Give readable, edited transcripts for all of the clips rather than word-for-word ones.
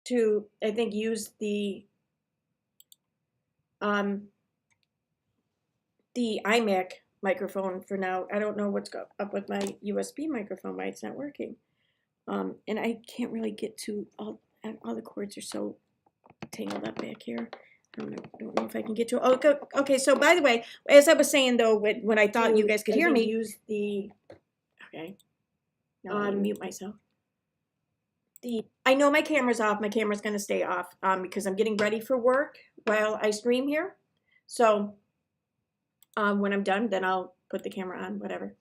to, I think, use the iMac microphone for now. I don't know what's up with my USB microphone, why it's not working. And I can't really get to all the cords are so tangled up back here. I don't know if I can get to it. Oh, okay. So by the way, as I was saying though, when I thought you guys could hear me, use the. Okay. Now I mute myself. I know my camera's off. My camera's gonna stay off because I'm getting ready for work while I stream here. So when I'm done, then I'll put the camera on. Whatever.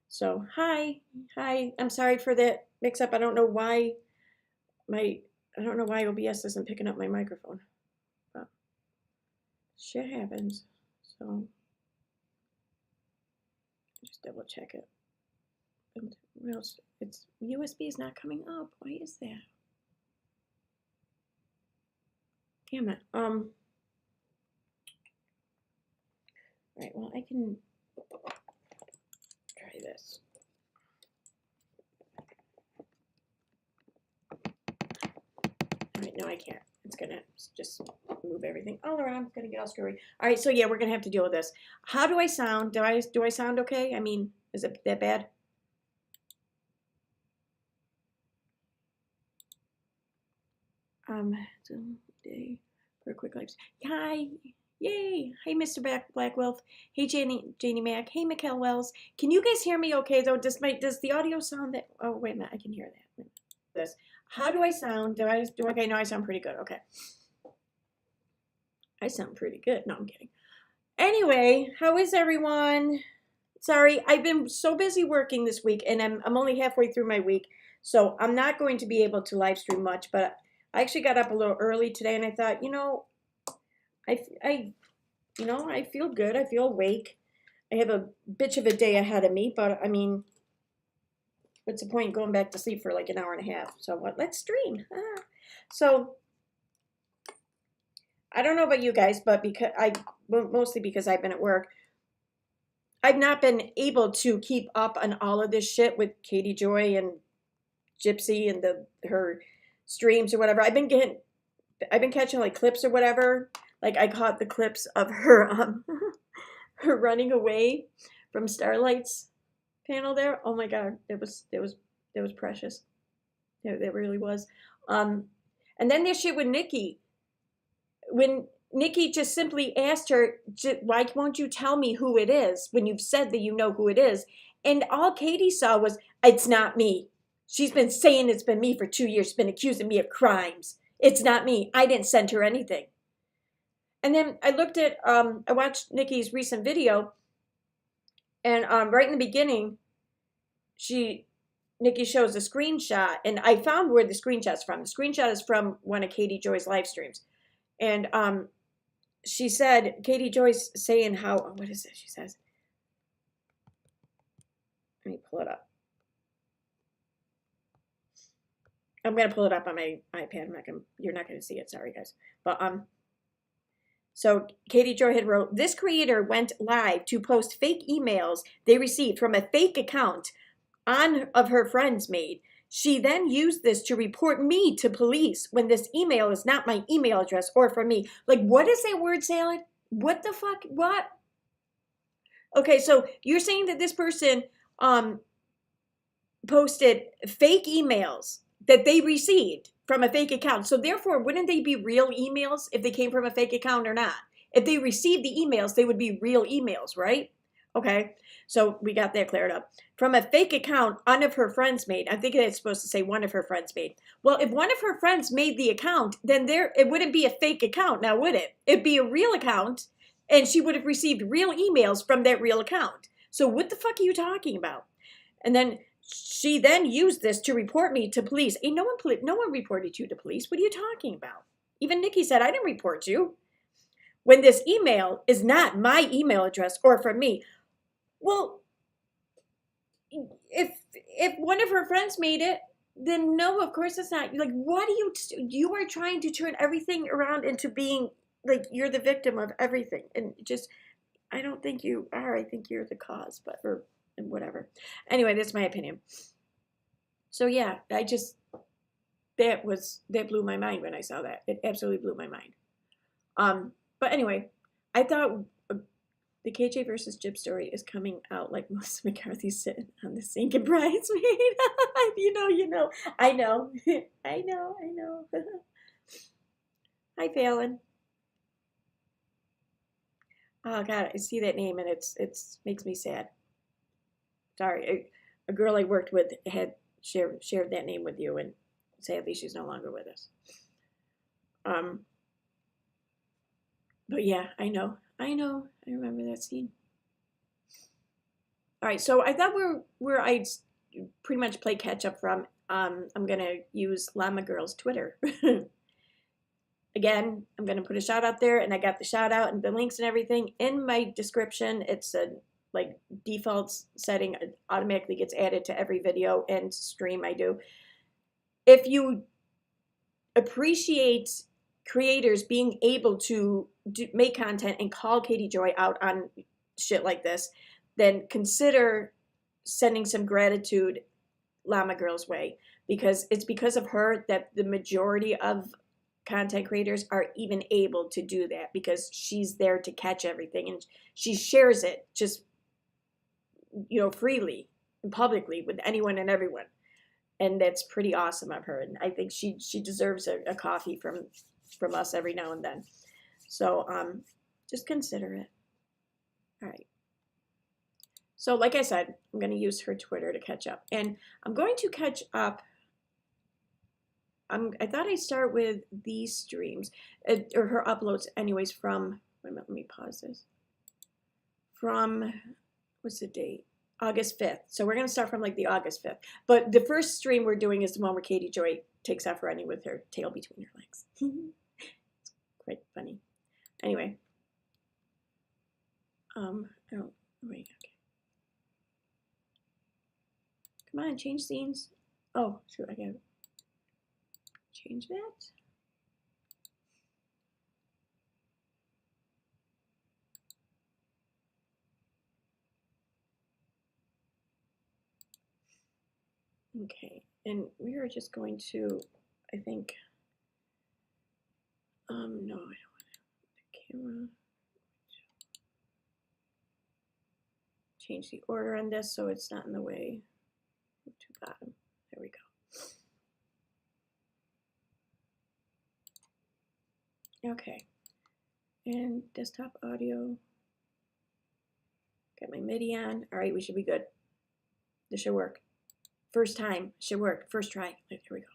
So hi. I'm sorry for that mix-up. I don't know why OBS isn't picking up my microphone. But shit happens. So just double check it. What else? It's USB is not coming up. Why is that? Damn it. Right, well, I can try this. Alright, no, I can't. It's gonna just move everything all around. It's gonna get all screwy. Alright, so yeah, we're gonna have to deal with this. How do I sound? Do I sound okay? I mean, is it that bad? Day for a quick life. Hi, yay! Hey, Mr. Black Wolf. Hey, Janie Mac. Hey, Mikkel Wells. Can you guys hear me okay though? Does the audio sound that? Oh wait a minute, I can hear that. This. How do I sound? Do okay? No, I sound pretty good. Okay, I sound pretty good. No, I'm kidding. Anyway, how is everyone? Sorry, I've been so busy working this week, and I'm only halfway through my week, so I'm not going to be able to live stream much, but I actually got up a little early today, and I thought, you know, I feel good. I feel awake. I have a bitch of a day ahead of me, but I mean, what's the point going back to sleep for like an hour and a half? So what? Let's stream. So I don't know about you guys, but mostly because I've been at work, I've not been able to keep up on all of this shit with Katie Joy and Gypsy and her streams or whatever. I've been catching like clips or whatever. Like I caught the clips of her her running away from Starlight's panel there. Oh my god, it was precious. It really was. And then this shit with Nikki. When Nikki just simply asked her, why won't you tell me who it is when you've said that you know who it is? And all Katie saw was, it's not me. She's been saying it's been me for 2 years. She's been accusing me of crimes. It's not me. I didn't send her anything. And then I looked at, I watched Nikki's recent video, and right in the beginning, Nikki shows a screenshot, and I found where the screenshot's from. The screenshot is from one of Katie Joy's live streams. And she said, Katie Joy's saying how, what is it? She says, let me pull it up. I'm going to pull it up on my iPad. You're not going to see it. Sorry, guys. But, so Katie Joy had wrote, this creator went live to post fake emails they received from a fake account of her friend's made. She then used this to report me to police when this email is not my email address or from me. Like, what is that word salad? What the fuck? What? Okay, so you're saying that this person posted fake emails that they received from a fake account. So therefore, wouldn't they be real emails if they came from a fake account or not? If they received the emails, they would be real emails, right? Okay, so we got that cleared up. From a fake account one of her friends made. I'm thinking it's supposed to say one of her friends made. Well, if one of her friends made the account, then it wouldn't be a fake account now, would it? It'd be a real account, and she would have received real emails from that real account. So what the fuck are you talking about? And then she then used this to report me to police. Hey, no one reported you to police. What are you talking about? Even Nikki said, I didn't report you. When this email is not my email address or from me. Well, if one of her friends made it, then no, of course it's not. Like, what are you are trying to turn everything around into being like you're the victim of everything. And just, I don't think you are. I think you're the cause, but, or whatever. Anyway, that's my opinion. So yeah, that that blew my mind when I saw that. It absolutely blew my mind. But anyway, I thought the KJ versus Jip story is coming out like Melissa McCarthy's sitting on the sink in Bridesmaid. you know. I know. I know. Hi, Fallon. Oh God, I see that name and it's makes me sad. Sorry, a girl I worked with had shared that name with you, and sadly she's no longer with us. But yeah, I know. I remember that scene. All right, so I thought where I'd pretty much play catch up from. I'm gonna use Llama Girl's Twitter. Again, I'm gonna put a shout out there, and I got the shout out and the links and everything in my description. It's a like default setting, it automatically gets added to every video and stream I do. If you appreciate creators being able to make content and call Katie Joy out on shit like this, then consider sending some gratitude Llama Girl's way, because it's because of her that the majority of content creators are even able to do that, because she's there to catch everything and she shares it just, you know, freely and publicly with anyone and everyone. And that's pretty awesome of her. And I think she deserves a coffee from us every now and then. So just consider it. All right. So like I said, I'm going to use her Twitter to catch up. And I'm going to catch up. I thought I'd start with these streams, or her uploads anyways from, wait a minute, let me pause this. From, what's the date? August 5th. So we're going to start from like the August 5th. But the first stream we're doing is the one where Katie Joy takes off running with her tail between her legs. It's quite funny. Anyway. Oh, wait, okay. Come on, change scenes. Oh, shoot, I gotta change that. Okay, and we are just going to, I think, no, I don't want the camera. Change the order on this so it's not in the way. Move to bottom. There we go. Okay, and desktop audio. Got my MIDI on. All right, we should be good. This should work. First time, should work. First try. Here we go.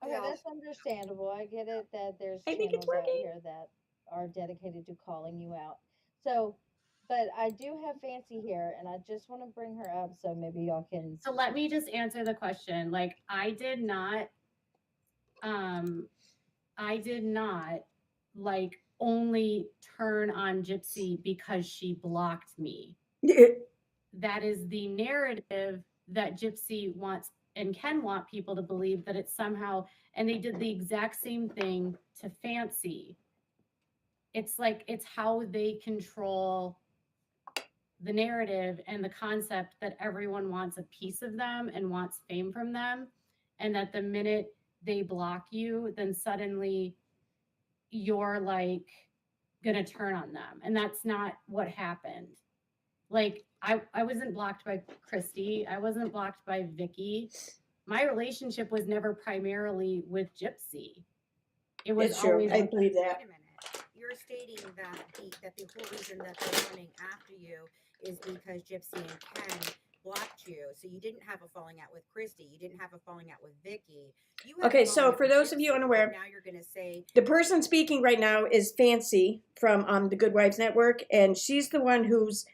Okay, that's understandable. I get it that there's I think it's channels out working. here that are dedicated to calling you out. So, but I do have Fancy here, and I just want to bring her up so maybe y'all can. So let me just answer the question. Like I did not like only turn on Gypsy because she blocked me. That is the narrative that Gypsy wants and can want people to believe, that it's somehow, and they did the exact same thing to Fancy. It's like, it's how they control the narrative and the concept that everyone wants a piece of them and wants fame from them, and that the minute they block you, then suddenly you're like gonna turn on them. And that's not what happened. Like I wasn't blocked by Christy. I wasn't blocked by Vicky. My relationship was never primarily with Gypsy. It was It's true. always I believe that. Wait a minute. You're stating that the whole reason that they're running after you is because Gypsy and Ken blocked you. So you didn't have a falling out with Christy. You didn't have a falling out with Vicky. You had Okay, a so falling out for with those of you Gypsy, unaware, now you're going to say the person speaking right now is Fancy from the Good Wives Network, and she's the one who's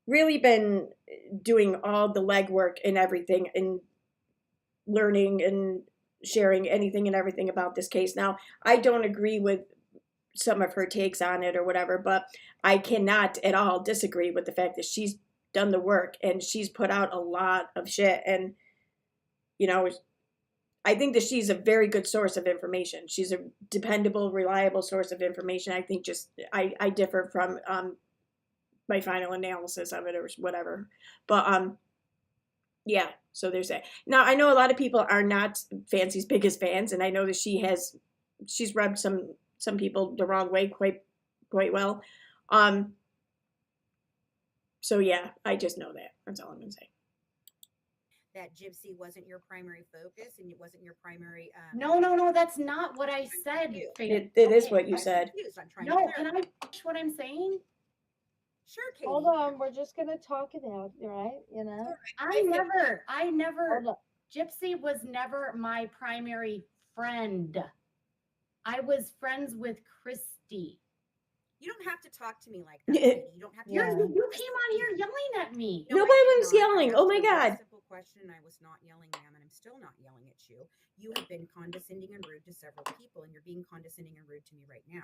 really been doing all the legwork and everything and learning and sharing anything and everything about this case. Now, I don't agree with some of her takes on it or whatever, but I cannot at all disagree with the fact that she's done the work and she's put out a lot of shit. And, you know, I think that she's a very good source of information. She's a dependable, reliable source of information. I think just, I differ from my final analysis of it or whatever. But yeah, so there's that. Now I know a lot of people are not Fancy's biggest fans, and I know that she's rubbed some people the wrong way quite well. So yeah, I just know that. That's all I'm gonna say. That Gypsy wasn't your primary focus and it wasn't your primary. No, that's not what I said. confused. It is Okay, what you I'm said. confused. I'm trying No, to can clarify. I finish what I'm saying? Sure, Katie. Hold on, we're just gonna talk it out, right? You know. I never, Hold on. Gypsy was never my primary friend. I was friends with Christy. You don't have to talk to me like that, Katie. You don't have to. You Yeah. came on here yelling at me. No, I Nobody did was not. I yelling. asked Oh my you a very God. simple question, and I was not yelling, ma'am, and I'm still not yelling at you. You have been condescending and rude to several people, and you're being condescending and rude to me right now.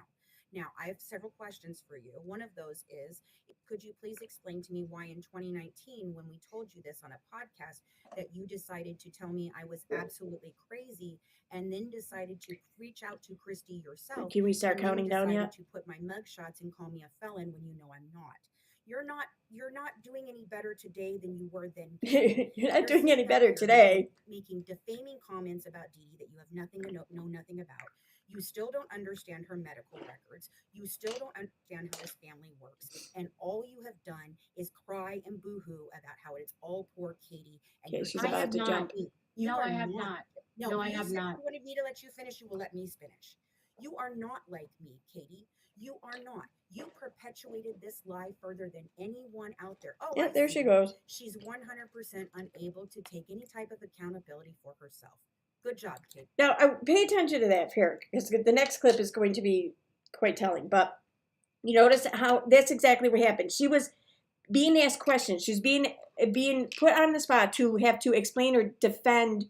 Now, I have several questions for you. One of those is, could you please explain to me why in 2019, when we told you this on a podcast, that you decided to tell me I was absolutely crazy and then decided to reach out to Christy yourself? Can we start and then counting down decided yet? to put my mugshots and call me a felon when you know I'm not. You're not doing any better today than you were then. Katie. You're not You're doing any sitting out better here today. making defaming comments about Dee Dee that you have nothing to know nothing about. You still don't understand her medical records. You still don't understand how this family works. And all you have done is cry and boo-hoo about how it's all poor Katie. And Okay, you're she's I about have to not. jump. You No, are I have not. No, I you have said not. you wanted me to let you finish. You will let me finish. You are not like me, Katie. You are not. You perpetuated this lie further than anyone out there. Oh, Yeah, I there see she it. goes. She's 100% unable to take any type of accountability for herself. Good job, Katie. Now, pay attention to that here, because the next clip is going to be quite telling. But you notice how that's exactly what happened. She was being asked questions. She's being put on the spot to have to explain or defend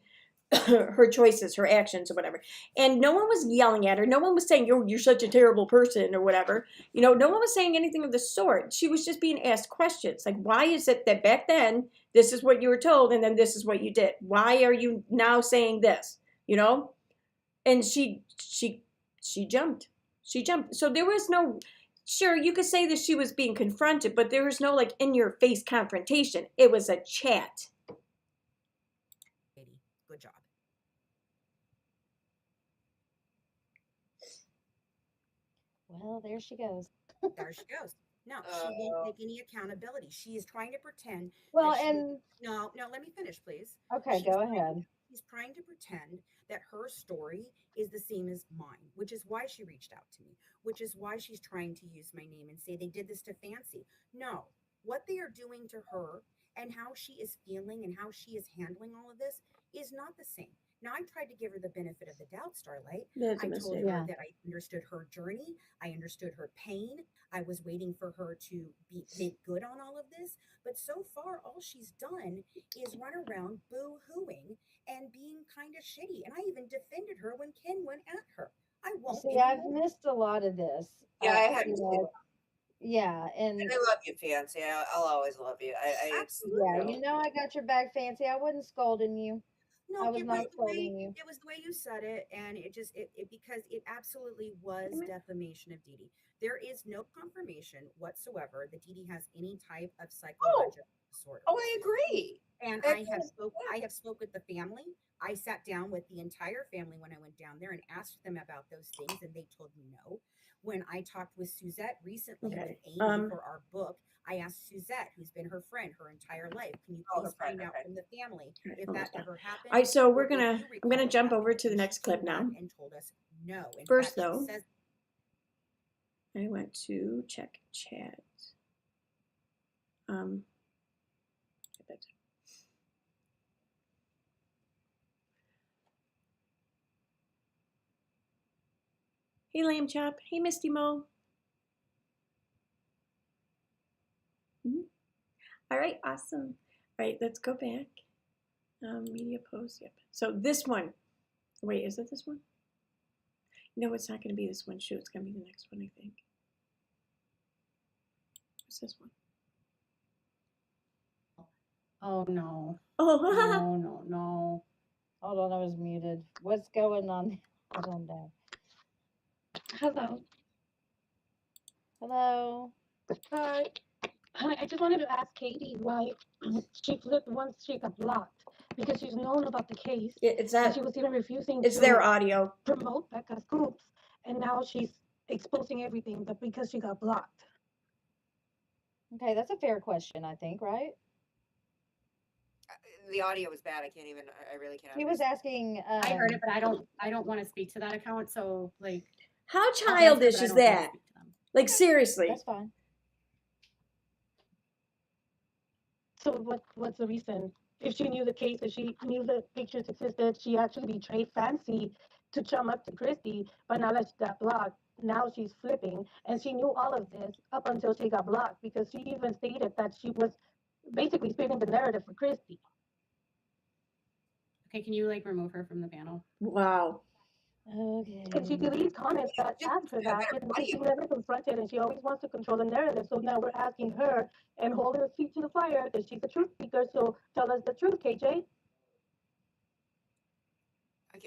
her choices, her actions, or whatever. And no one was yelling at her. No one was saying you're such a terrible person or whatever. You know, no one was saying anything of the sort. She was just being asked questions like, why is it that back then this is what you were told and then this is what you did? Why are you now saying this? You know? And she jumped. She jumped. So there was no, sure, you could say that she was being confronted, but there was no like in your face confrontation. It was a chat. Katie, good job. Well, there she goes. There she goes. No, she won't take any accountability. She is trying to pretend. Well, that she, and no, let me finish, please. okay, go ahead. She's trying to pretend that her story is the same as mine, which is why she reached out to me, which is why she's trying to use my name and say they did this to Fancy. No, what they are doing to her and how she is feeling and how she is handling all of this is not the same. Now, I tried to give her the benefit of the doubt, Starlight. That's a I told mistake. her Yeah. that I understood her journey. I understood her pain. I was waiting for her to make good on all of this. But so far, all she's done is run around boo-hooing and being kind of shitty. And I even defended her when Ken went at her. I won't See, I've anymore. missed a lot of this. Yeah, I had you to. know, yeah, and And I love you, Fancy. I'll always love you. Absolutely. yeah, you know I got your back, Fancy. I wasn't scolding you. No, I was it not was the scolding way you. it was the way you said it, and it just it because it absolutely was defamation of Dee Dee. There is no confirmation whatsoever that Dee Dee has any type of psychological disorder. Oh, I agree. And That's I have spoke with the family. I sat down with the entire family when I went down there and asked them about those things, and they told me no. When I talked with Suzette recently Okay, with Amy for our book, I asked Suzette, who's been her friend her entire life, can you Oh, please her friend, find out okay. from the family if almost that done. ever happened? All right, so or if you I'm gonna recall it jump over happened? to the And next she clip came now. back and told us no. In First, fact, she though, says I went to check chat. Hey, Lamb Chop. Hey, Misty Mo. All right, awesome. All right, let's go back. Media post, yep. So this one, wait, is it this one? No, it's not going to be this one. Shoot, it's going to be the next one, I think. What's this one? Oh no. Oh, No. Hold on, I was muted. What's going on? I don't know. Hello. Hello. Hi. Hi, I just wanted to ask Katie why she flipped once she got blocked because she's known about the case It's and not. she was even refusing It's to their audio. promote Becca's groups, and now she's exposing everything, but because she got blocked. Okay, that's a fair question, I think, right? The audio was bad. I can't even. I really can't. He was understand. asking. I heard it, but I don't want to speak to that account. So like, How I'll answer, childish but I is don't wanna that? speak to them. Like seriously. That's fine. So what's the reason? If she knew the case, if she knew the pictures existed, she actually betrayed Fancy to chum up to Christy, but now that she got blocked, now she's flipping. And she knew all of this up until she got blocked because she even stated that she was basically spinning the narrative for Christy. Okay, can you like remove her from the panel? Wow. Okay. And she deletes comments that Just ask her a that, better and audio. she's never confronted, and she always wants to control the narrative. So now we're asking her and holding her feet to the fire because she's a truth speaker. So tell us the truth, KJ.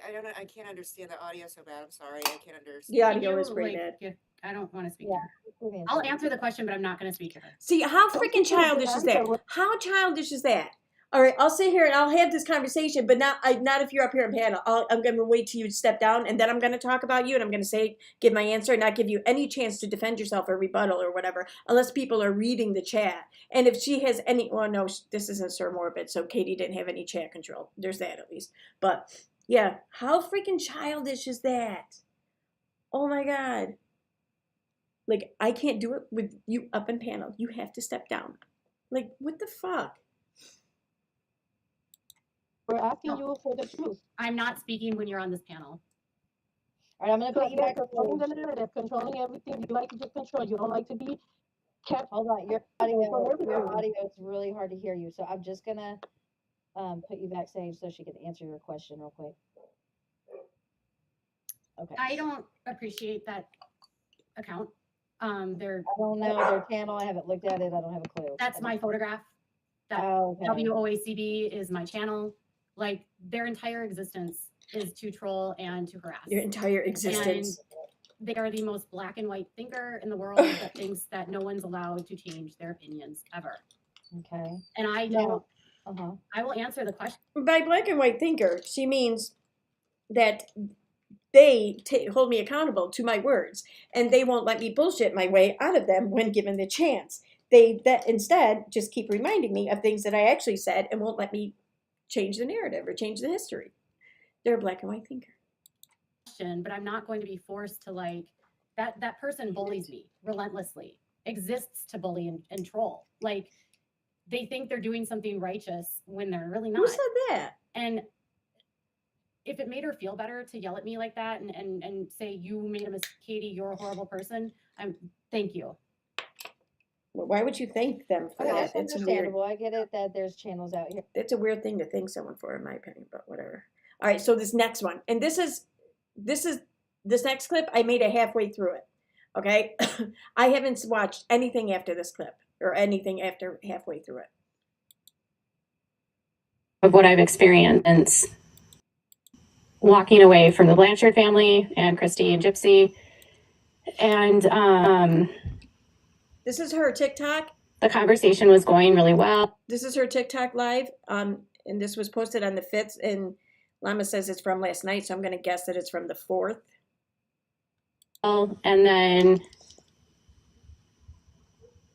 I don't know. I can't understand the audio so bad. I'm sorry. I can't understand. The Can audio you, is pretty like, bad. I don't want to speak Yeah, to her. good I'll answer. answer the question, but I'm not going to speak to her. See, how So freaking she's gonna childish is that? answer. How childish is that? All right, I'll sit here and I'll have this conversation, but not if you're up here on panel. I'm going to wait till you step down, and then I'm going to talk about you, and I'm going to give my answer, and not give you any chance to defend yourself or rebuttal or whatever, unless people are reading the chat. And if she has any, well, no, this isn't Sir Morbid, so Katie didn't have any chat control. There's that at least. But yeah, how freaking childish is that? Oh my God. Like, I can't do it with you up in panel. You have to step down. Like, what the fuck? We're asking you for the truth. I'm not speaking when you're on this panel. All right, I'm gonna So put you you're back. controlling the narrative, controlling everything. You like to just control. You don't like to be kept. Hold on, your audio is really hard to hear you. So I'm just gonna put you backstage so she can answer your question real quick. Okay. I don't appreciate that account. They're I don't know their channel. I haven't looked at it. I don't have a clue. that's my photograph. That Oh, okay. WOACB is my channel. Like their entire existence is to troll and to harass. Your entire existence. And they are the most black and white thinker in the world that thinks that no one's allowed to change their opinions ever. Okay. And I Now- don't. I will answer the question. By black and white thinker, she means that they hold me accountable to my words, and they won't let me bullshit my way out of them when given the chance. They instead just keep reminding me of things that I actually said and won't let me change the narrative or change the history. They're a black and white thinker. But I'm not going to be forced to like that person bullies me relentlessly, exists to bully and troll. Like they think they're doing something righteous when they're really not. Who said that? And if it made her feel better to yell at me like that and say, you made a mistake, Katie, you're a horrible person, thank you. Well, why would you thank them for Okay, that? that's It's weird. understandable. I get it that there's channels out here. It's a weird thing to thank someone for, in my opinion, but whatever. All right, so this next one, and this next clip, I made it halfway through it. Okay, I haven't watched anything after this clip or anything after halfway through it. Of what I've experienced walking away from the Blanchard family and Christy and Gypsy, and This is her TikTok. the conversation was going really well. This is her TikTok live. And this was posted on the 5th, and Llama says it's from last night, so I'm going to guess that it's from the 4th. And then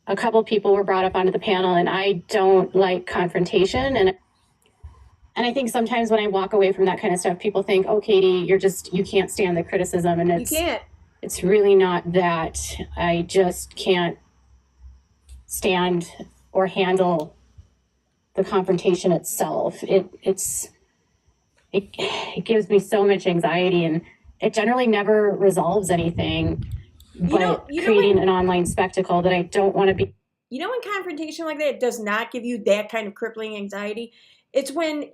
a couple people were brought up onto the panel, and I don't like confrontation. And I think sometimes when I walk away from that kind of stuff, people think, oh, Katie, you can't stand the criticism. And You can't. it's really not that. I just can't stand or handle the confrontation itself. It gives me so much anxiety, and it generally never resolves anything, but creating an online spectacle that I don't want to be. You know, when confrontation like that does not give you that kind of crippling anxiety, it's when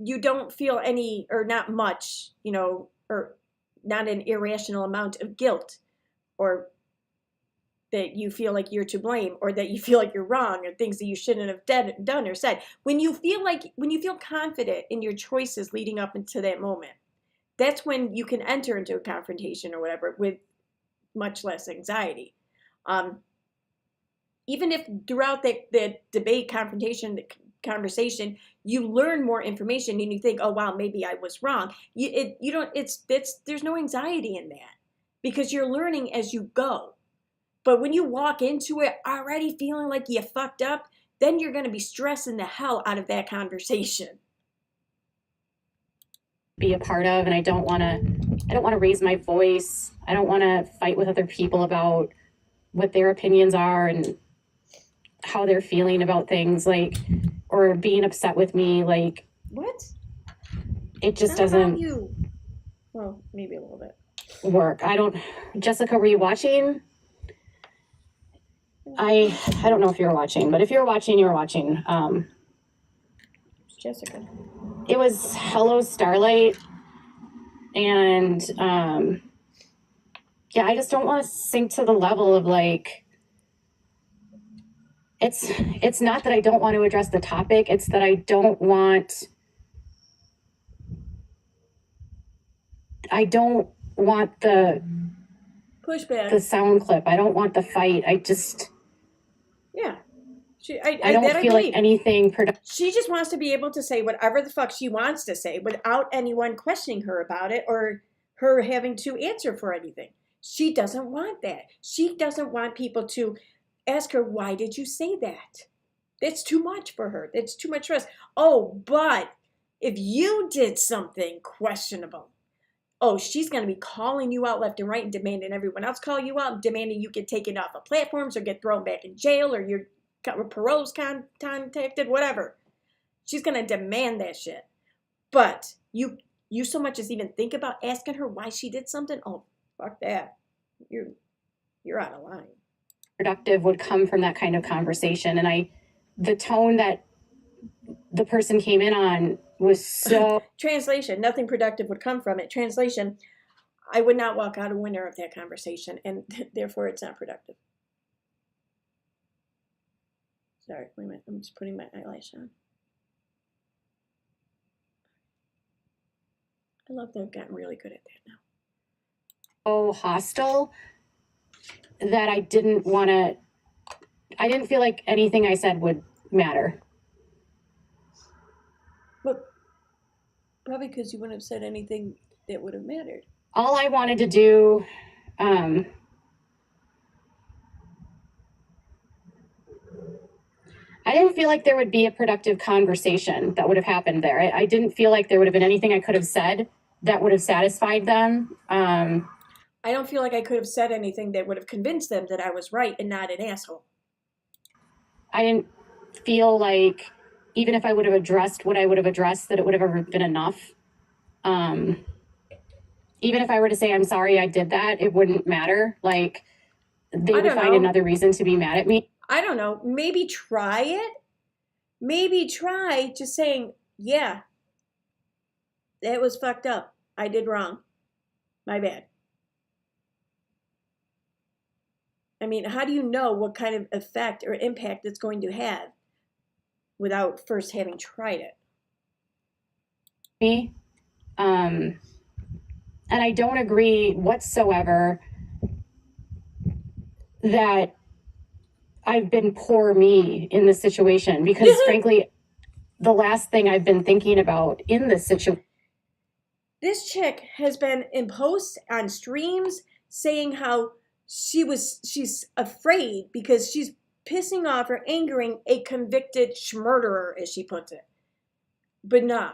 you don't feel any or not much, or not an irrational amount of guilt, or that you feel like you're to blame, or that you feel like you're wrong, or things that you shouldn't have done or said. When you feel confident in your choices leading up into that moment, that's when you can enter into a confrontation or whatever with much less anxiety. even if throughout the debate, confrontation, the conversation, you learn more information and you think, oh wow, maybe I was wrong. There's no anxiety in that because you're learning as you go. But when you walk into it already feeling like you fucked up, then you're going to be stressing the hell out of that conversation. Be a part of, and I don't want to raise my voice. I don't want to fight with other people about what their opinions are and how they're feeling about things, like, or being upset with me. Like, what? It just Not about doesn't you. Well, maybe a little bit. work. Jessica, were you watching? I don't know if you were watching, but if you're watching, you're watching. Jessica. It was Hello Starlight, and yeah, I just don't want to sink to the level of like, it's not that I don't want to address the topic, it's that I don't want the Pushback. the sound clip. I don't want the fight. Yeah. I don't feel like anything productive. She just wants to be able to say whatever the fuck she wants to say without anyone questioning her about it or her having to answer for anything. She doesn't want that. She doesn't want people to ask her, why did you say that? That's too much for her. That's too much stress. Oh, but if you did something questionable, oh, she's going to be calling you out left and right and demanding everyone else call you out and demanding you get taken off of platforms or get thrown back in jail or your parole's contacted, whatever. She's going to demand that shit. But you so much as even think about asking her why she did something, oh, fuck that. You're out of line. Productive would come from that kind of conversation. And the tone that the person came in on was so... Translation, nothing productive would come from it. Translation, I would not walk out a winner of that conversation, and therefore it's not productive. Sorry, wait a minute. I'm just putting my eyelash on. I love that I've gotten really good at that now. So hostile that I didn't feel like anything I said would matter. But probably because you wouldn't have said anything that would have mattered. All I wanted to do, I didn't feel like there would be a productive conversation that would have happened there. I didn't feel like there would have been anything I could have said that would have satisfied them. I don't feel like I could have said anything that would have convinced them that I was right and not an asshole. I didn't feel like even if I would have addressed what I would have addressed, that it would have ever been enough. Even if I were to say, I'm sorry I did that, it wouldn't matter. Like, they would find another reason to be mad at me. I don't know. Maybe try it. Maybe try just saying, yeah, that was fucked up. I did wrong. My bad. I mean, how do you know what kind of effect or impact it's going to have without first having tried it? Me. And I don't agree whatsoever that I've been poor me in this situation, because frankly, the last thing I've been thinking about in this situation. This chick has been in posts on streams saying how she's afraid because she's pissing off or angering a convicted murderer, as she puts it. But nah,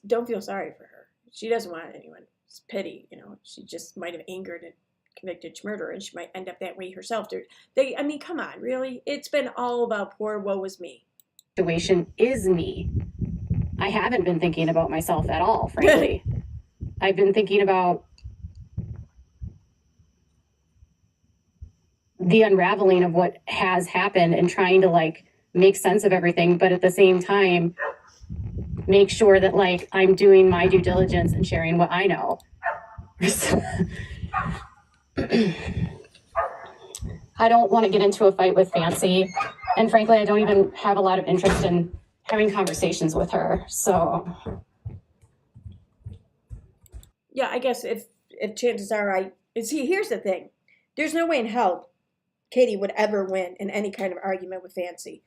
don't feel sorry for her. She doesn't want anyone. It's pity, She just might have angered a convicted murderer, and she might end up that way herself. I mean, come on, really? It's been all about poor woe is me. Situation is me. I haven't been thinking about myself at all, frankly. I've been thinking about the unraveling of what has happened and trying to make sense of everything, but at the same time make sure that I'm doing my due diligence and sharing what I know. I don't want to get into a fight with Fancy, and frankly I don't even have a lot of interest in having conversations with her. So yeah, I guess if chances are here's the thing. There's no way in hell Katie would ever win in any kind of argument with Fancy.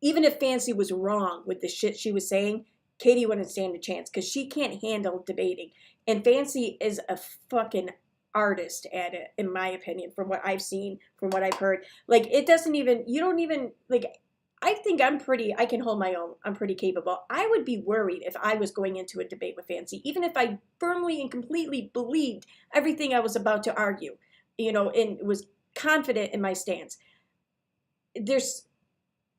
Even if Fancy was wrong with the shit she was saying, Katie wouldn't stand a chance because she can't handle debating. And Fancy is a fucking artist at it, in my opinion, from what I've seen, from what I've heard. Like, it doesn't even, you don't even, like, I think I can hold my own. I'm pretty capable. I would be worried if I was going into a debate with Fancy, even if I firmly and completely believed everything I was about to argue, and was confident in my stance. There's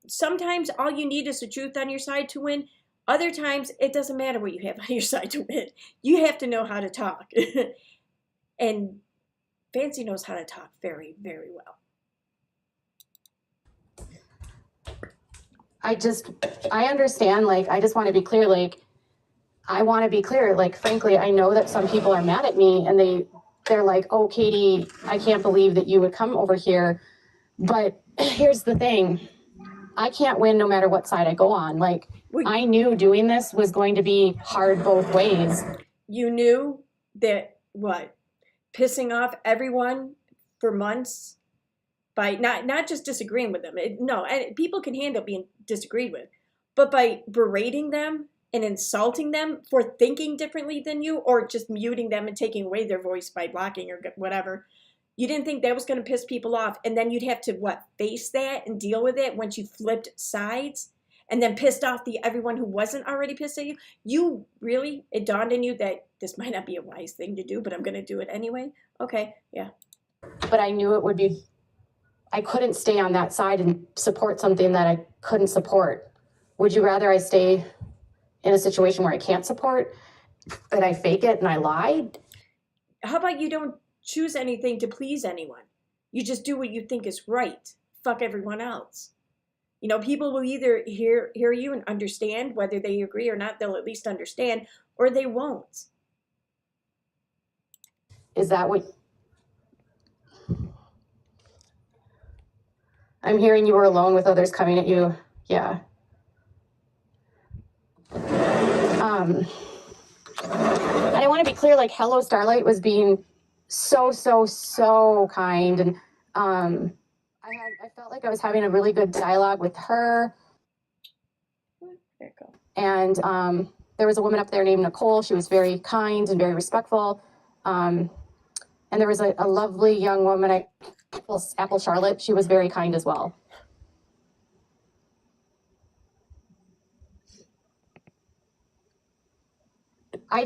sometimes all you need is the truth on your side to win. Other times, it doesn't matter what you have on your side to win. You have to know how to talk. And Fancy knows how to talk very, very well. I understand, like, I just want to be clear, like, I want to be clear, like, frankly, I know that some people are mad at me and they're like, oh, Katie, I can't believe that you would come over here. But here's the thing. I can't win no matter what side I go on. Like, I knew doing this was going to be hard both ways. You knew that, pissing off everyone for months by not just disagreeing with them. And people can handle being disagreed with, but by berating them and insulting them for thinking differently than you, or just muting them and taking away their voice by blocking or whatever. You didn't think that was going to piss people off, and then you'd have to face that and deal with it once you flipped sides, and then pissed off everyone who wasn't already pissed at you. You really, it dawned on you that this might not be a wise thing to do, but I'm going to do it anyway. Okay, yeah. But I knew it would be. I couldn't stay on that side and support something that I couldn't support. Would you rather I stay in a situation where I can't support, that I fake it and I lied? How about you don't choose anything to please anyone? You just do what you think is right. Fuck everyone else. People will either hear you and understand, whether they agree or not, they'll at least understand, or they won't. Is that what... I'm hearing you were alone with others coming at you. Yeah. And I want to be clear, like, Hello Starlight was being so kind. And I felt like I was having a really good dialogue with her. There you go. And there was a woman up there named Nicole. She was very kind and very respectful. And there was a lovely young woman, Apple Charlotte. She was very kind as well. I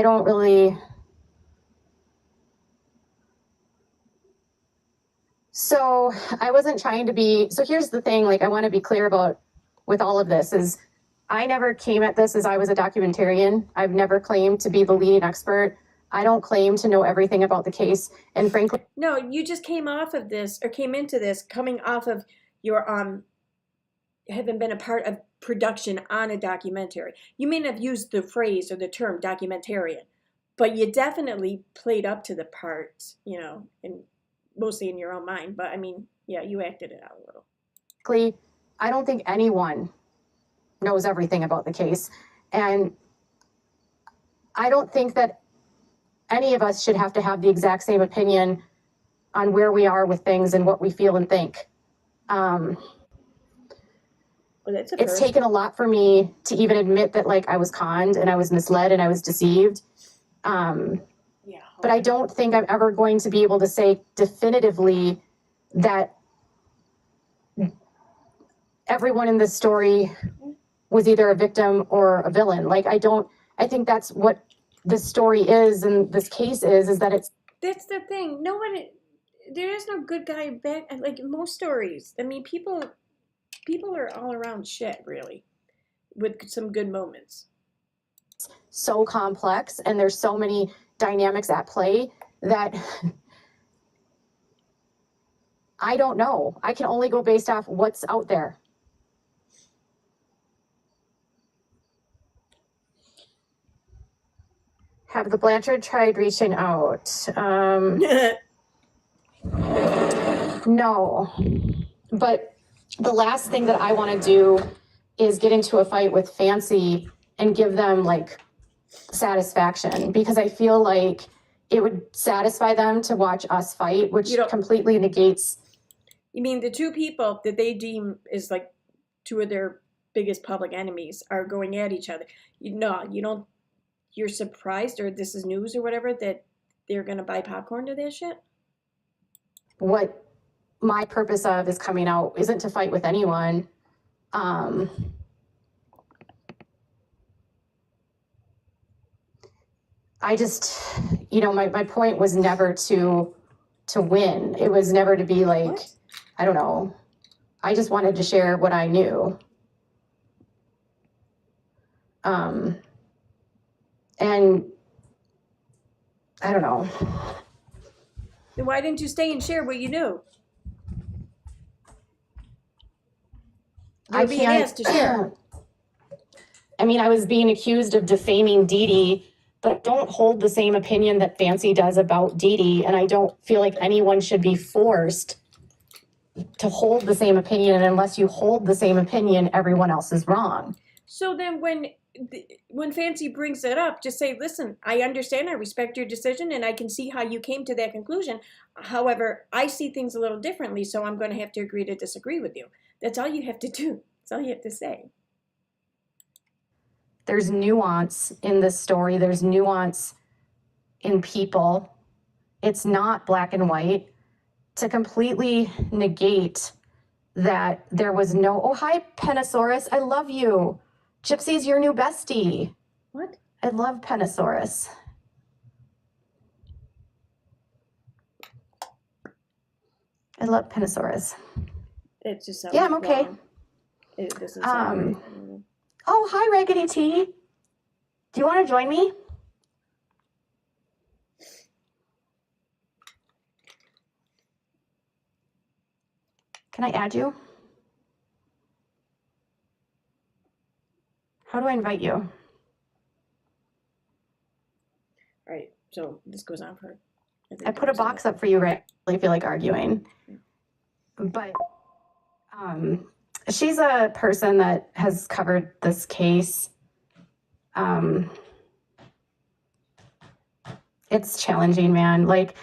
don't really. So I wasn't trying to be, so here's the thing, like, I want to be clear about with all of this is I never came at this as I was a documentarian. I've never claimed to be the leading expert. I don't claim to know everything about the case. And frankly, no, you just came into this coming off of your having been a part of production on a documentary. You may not have used the phrase or the term documentarian, but you definitely played up to the part, and mostly in your own mind. But I mean, yeah, you acted it out a little. I don't think anyone knows everything about the case. And I don't think that any of us should have to have the exact same opinion on where we are with things and what we feel and think. It's taken a lot for me to even admit that, like, I was conned and I was misled and I was deceived. But I don't think I'm ever going to be able to say definitively that everyone in this story was either a victim or a villain. Like, I think that's what this story is and this case is that it's. That's the thing. There is no good guy and bad, like most stories. I mean, people are all around shit, really, with some good moments. So complex, and there's so many dynamics at play that I don't know. I can only go based off what's out there. Have the Blanchard tried reaching out? No, but the last thing that I want to do is get into a fight with Fancy and give them, like, satisfaction, because I feel like it would satisfy them to watch us fight, which You don't- completely negates. You mean the two people that they deem is like two of their biggest public enemies are going at each other? No, you don't. You're surprised, or this is news or whatever, that they're gonna buy popcorn to that shit? What my purpose of is coming out isn't to fight with anyone. I just, my point was never to win. It was never to be like, What? I don't know. I just wanted to share what I knew. And I don't know. Then why didn't you stay and share what you knew? You're being asked to share. I mean, I was being accused of defaming Dee Dee, but don't hold the same opinion that Fancy does about Dee Dee. And I don't feel like anyone should be forced to hold the same opinion. And unless you hold the same opinion, everyone else is wrong. So then when Fancy brings it up, just say, listen, I understand, I respect your decision, and I can see how you came to that conclusion. However, I see things a little differently, so I'm going to have to agree to disagree with you. That's all you have to do. That's all you have to say. There's nuance in this story. There's nuance in people. It's not black and white. To completely negate that there was no, oh, hi, Penosaurus, I love you. Gypsy's your new bestie. What? I love Penosaurus. I love Penosaurus. It just sounds Yeah, I'm okay. wrong. It doesn't sound right. Oh, hi, Raggedy T. Do you want to join me? Can I add you? How do I invite you? All right, so this goes on for. I put a box up for you, right? I feel like arguing. But she's a person that has covered this case. It's challenging, man. Like,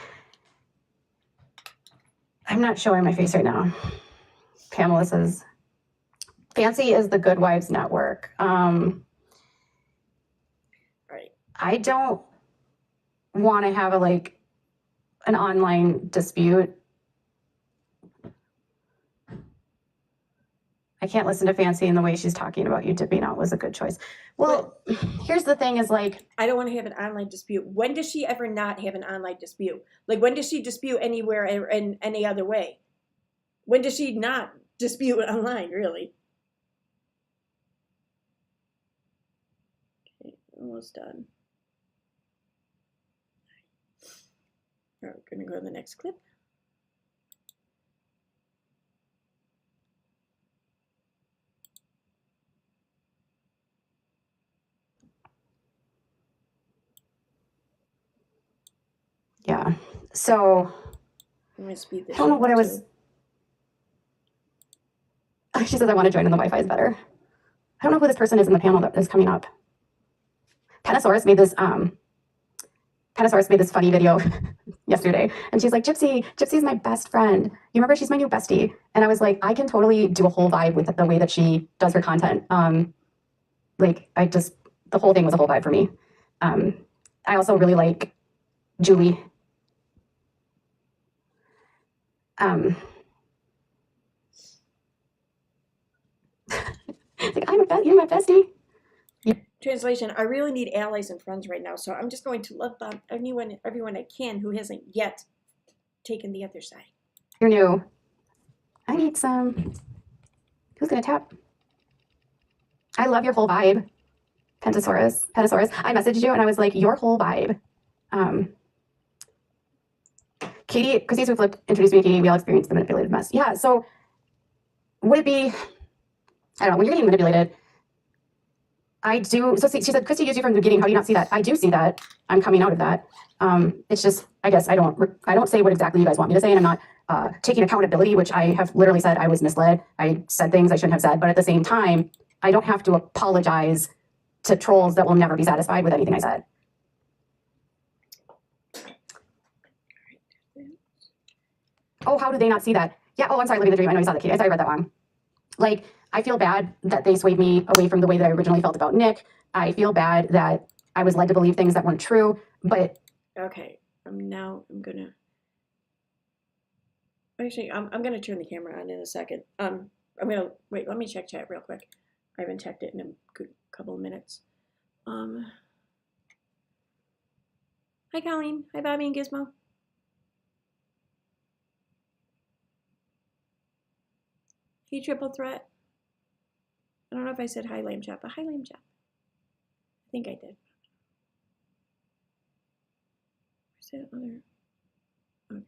I'm not showing my face right now. Pamela says, Fancy is the Good Wives Network. Right. I don't want to have an online dispute. I can't listen to Fancy, and the way she's talking about you dipping out was a good choice. Well, here's the thing is I don't want to have an online dispute. When does she ever not have an online dispute? Like, when does she dispute anywhere in any other way? When does she not dispute online, really? Okay, almost done. All right, we're going to go to the next clip. yeah. So I'm going to speed this I don't know up, what I was. too. She says I want to join and the Wi-Fi is better. I don't know who this person is in the panel that is coming up. Penosaurus made this funny video yesterday, and she's like, Gypsy's my best friend. You remember, she's my new bestie. And I was like, I can totally do a whole vibe with the way that she does her content. The whole thing was a whole vibe for me. I also really like Julie. It's like, you're my bestie. Translation, I really need allies and friends right now, so I'm just going to love bomb everyone I can who hasn't yet taken the other side. You're new. I need some. Who's gonna tap? I love your whole vibe. Penosaurus. I messaged you and I was like, your whole vibe. Katie, Chrissy's who flipped, introduced me to Katie. We all experienced the manipulated mess. Yeah, so would it be, I don't know, when you're getting manipulated, I do, so she said, Christy used you from the beginning. How do you not see that? I do see that. I'm coming out of that. It's just, I guess I don't say what exactly you guys want me to say, and I'm not taking accountability, which I have literally said I was misled. I said things I shouldn't have said, but at the same time, I don't have to apologize to trolls that will never be satisfied with anything I said. oh, how do they not see that? Yeah, oh, I'm sorry, living the dream. I know you saw that, Katie. I thought I read that wrong. Like, I feel bad that they swayed me away from the way that I originally felt about Nick. I feel bad that I was led to believe things that weren't true, but... Okay, now I'm gonna... Actually, I'm gonna turn the camera on in a second. I'm gonna... Wait, let me check chat real quick. I haven't checked it in a good couple of minutes. Hi, Colleen. Hi, Bobby and Gizmo. Hey, Triple Threat. I don't know if I said hi, Lamb Chop, but hi, Lamb Chop. I think I did. Where's that other? Okay.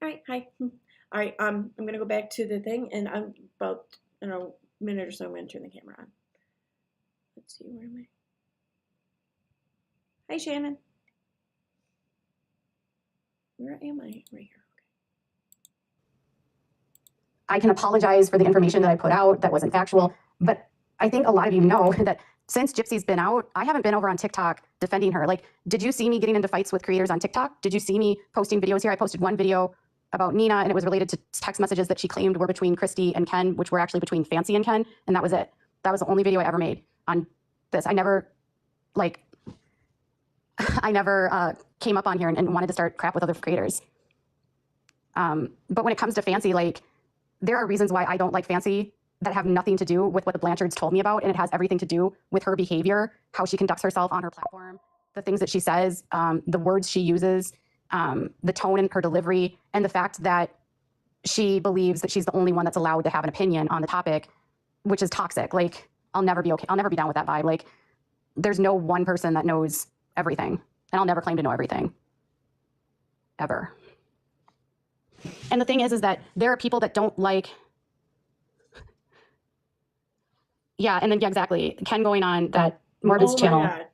All right, hi. All right, I'm gonna go back to the thing, and I'm about, I don't know, a minute or so, I'm gonna turn the camera on. Let's see, where am I? Hi, Shannon. Where am I? Right here. I can apologize for the information that I put out that wasn't factual, but I think a lot of you know that since Gypsy's been out, I haven't been over on TikTok defending her. Like, did you see me getting into fights with creators on TikTok? Did you see me posting videos here? I posted one video about Nina, and it was related to text messages that she claimed were between Christy and Ken, which were actually between Fancy and Ken, and that was it. That was the only video I ever made on this. I never, like, I never came up on here and wanted to start crap with other creators. But when it comes to Fancy, like, there are reasons why I don't like Fancy that have nothing to do with what the Blanchards told me about, and it has everything to do with her behavior, how she conducts herself on her platform, the things that she says, the words she uses, the tone in her delivery, and the fact that she believes that she's the only one that's allowed to have an opinion on the topic, which is toxic. Like, I'll never be okay. I'll never be down with that vibe. Like, there's no one person that knows everything, and I'll never claim to know everything, ever. And the thing is that there are people that don't like, yeah, and then, yeah, exactly, Ken going on that Morbid's channel. God.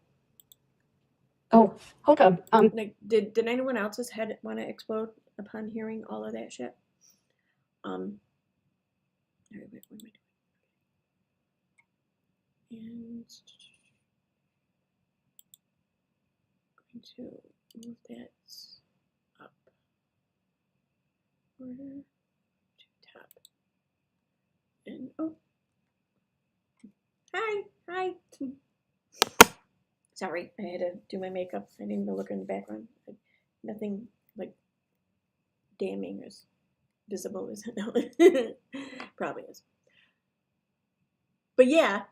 Oh, Hoka. Like, did anyone else's head want to explode upon hearing all of that shit? All right, wait, what am I doing? And going to move that up. Order to top. And oh, hi. Sorry, I had to do my makeup. I didn't even look in the background. Nothing like damning is visible, is it? Probably is. But yeah,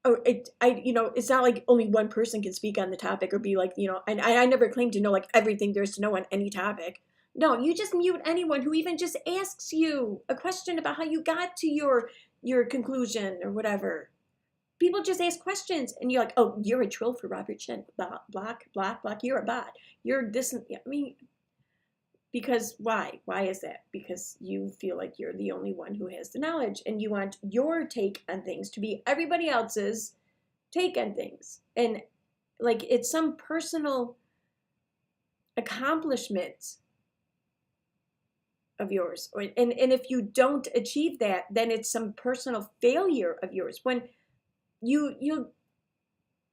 it's not like only one person can speak on the topic or be like, and I never claim to know like everything there's to know on any topic. No, you just mute anyone who even just asks you a question about how you got to your conclusion or whatever. People just ask questions, and you're like, oh, you're a troll for Robert Shen. Block, you're a bot. You're this, I mean, because why? Why is that? Because you feel like you're the only one who has the knowledge, and you want your take on things to be everybody else's take on things. And like, it's some personal accomplishment of yours. And if you don't achieve that, then it's some personal failure of yours. When you'll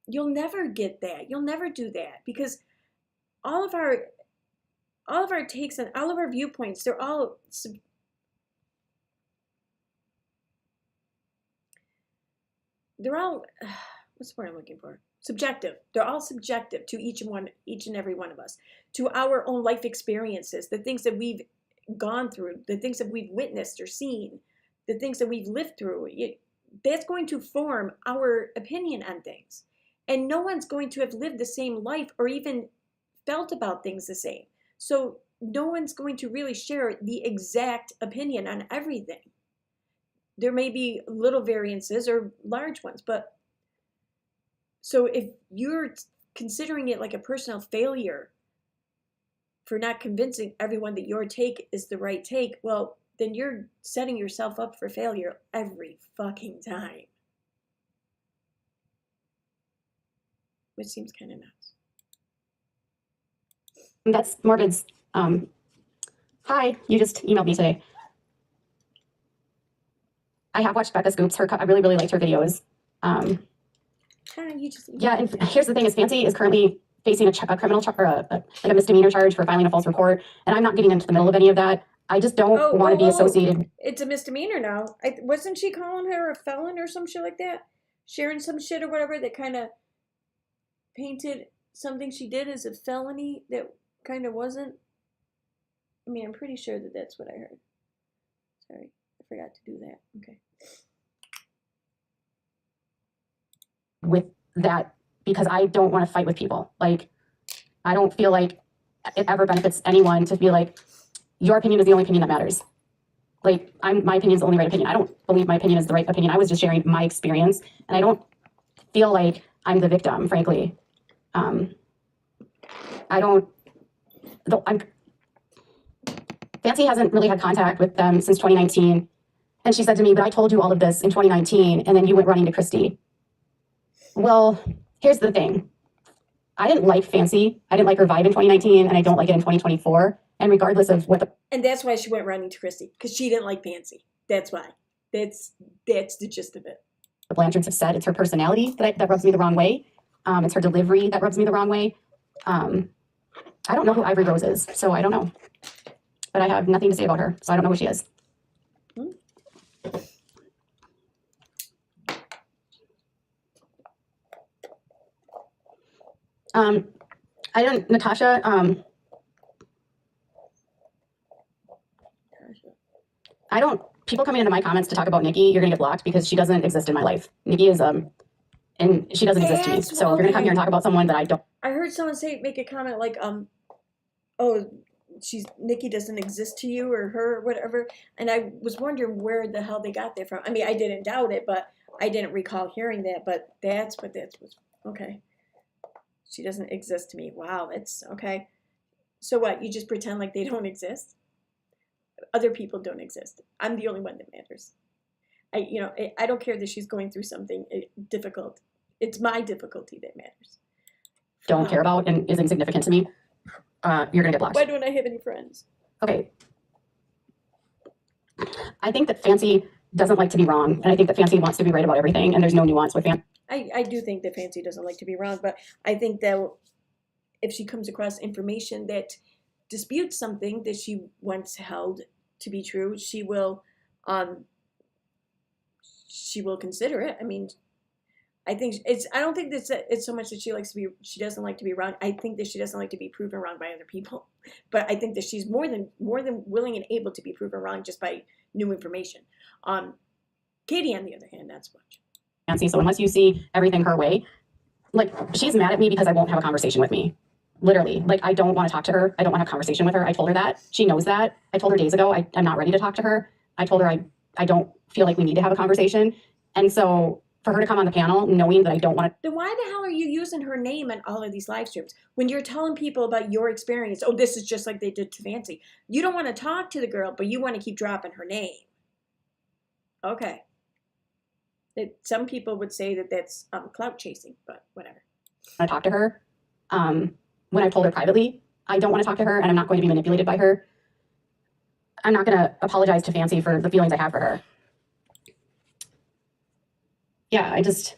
never get that. You'll never do that, because all of our takes and all of our viewpoints, they're all what's the word I'm looking for? Subjective. They're all subjective to each and every one of us, to our own life experiences, the things that we've gone through, the things that we've witnessed or seen, the things that we've lived through. That's going to form our opinion on things. And no one's going to have lived the same life or even felt about things the same. So no one's going to really share the exact opinion on everything. There may be little variances or large ones, but so if you're considering it like a personal failure for not convincing everyone that your take is the right take, well, then you're setting yourself up for failure every fucking time. Which seems kind of nuts. That's Morbid's. Hi, you just emailed me today. I have watched Becca Scoops. I really, really liked her videos. You just Yeah, and here's the thing: is Fancy is currently facing a criminal charge or like a misdemeanor charge for filing a false report. And I'm not getting into the middle of any of that. I just don't want to be associated. It's a misdemeanor now. Wasn't she calling her a felon or some shit like that? Sharing some shit or whatever that kind of painted something she did as a felony that kind of wasn't. I mean, I'm pretty sure that that's what I heard. Sorry, I forgot to do that. Okay. With that, because I don't want to fight with people. Like, I don't feel like it ever benefits anyone to feel like your opinion is the only opinion that matters. Like, my opinion is the only right opinion. I don't believe my opinion is the right opinion. I was just sharing my experience, and I don't feel like I'm the victim, frankly. Fancy hasn't really had contact with them since 2019. And she said to me, but I told you all of this in 2019, and then you went running to Christy. Well, here's the thing. I didn't like Fancy. I didn't like her vibe in 2019, and I don't like it in 2024. And regardless of what the... And that's why she went running to Christy, because she didn't like Fancy. That's why. That's the gist of it. The Blanchards have said, it's her personality that rubs me the wrong way. It's her delivery that rubs me the wrong way. I don't know who Ivory Rose is, so I don't know. But I have nothing to say about her, so I don't know who she is. Natasha, people coming into my comments to talk about Nikki, you're gonna get blocked because she doesn't exist in my life. Nikki is, and she doesn't exist to me. So if you're gonna come here and talk about someone that I don't. I heard someone make a comment like, oh, Nikki doesn't exist to you or her or whatever. And I was wondering where the hell they got that from. I mean, I didn't doubt it, but I didn't recall hearing that, but that's okay. She doesn't exist to me. Wow, that's okay. So what? You just pretend like they don't exist? Other people don't exist. I'm the only one that matters. I don't care that she's going through something difficult. It's my difficulty that matters. Don't care about and is insignificant to me. You're gonna get blocked. Why don't I have any friends? Okay. I think that Fancy doesn't like to be wrong, and I think that Fancy wants to be right about everything, and there's no nuance with Fancy. I do think that Fancy doesn't like to be wrong, but I think that if she comes across information that disputes something that she once held to be true, she will consider it. I mean, I don't think that it's so much that she doesn't like to be wrong. I think that she doesn't like to be proven wrong by other people. But I think that she's more than willing and able to be proven wrong just by new information. Katie, on the other hand, not so much. Fancy, so unless you see everything her way, like, she's mad at me because I won't have a conversation with me. Literally, like, I don't want to talk to her. I don't want to have a conversation with her. I told her that. She knows that. I told her days ago I'm not ready to talk to her. I told her I don't feel like we need to have a conversation. And so for her to come on the panel knowing that I don't want to. Then why the hell are you using her name in all of these live streams when you're telling people about your experience? Oh, this is just like they did to Fancy. You don't want to talk to the girl, but you want to keep dropping her name. Okay. Some people would say that that's clout chasing, but whatever. I talk to her. When I told her privately, I don't want to talk to her and I'm not going to be manipulated by her. I'm not going to apologize to Fancy for the feelings I have for her. Yeah, I just.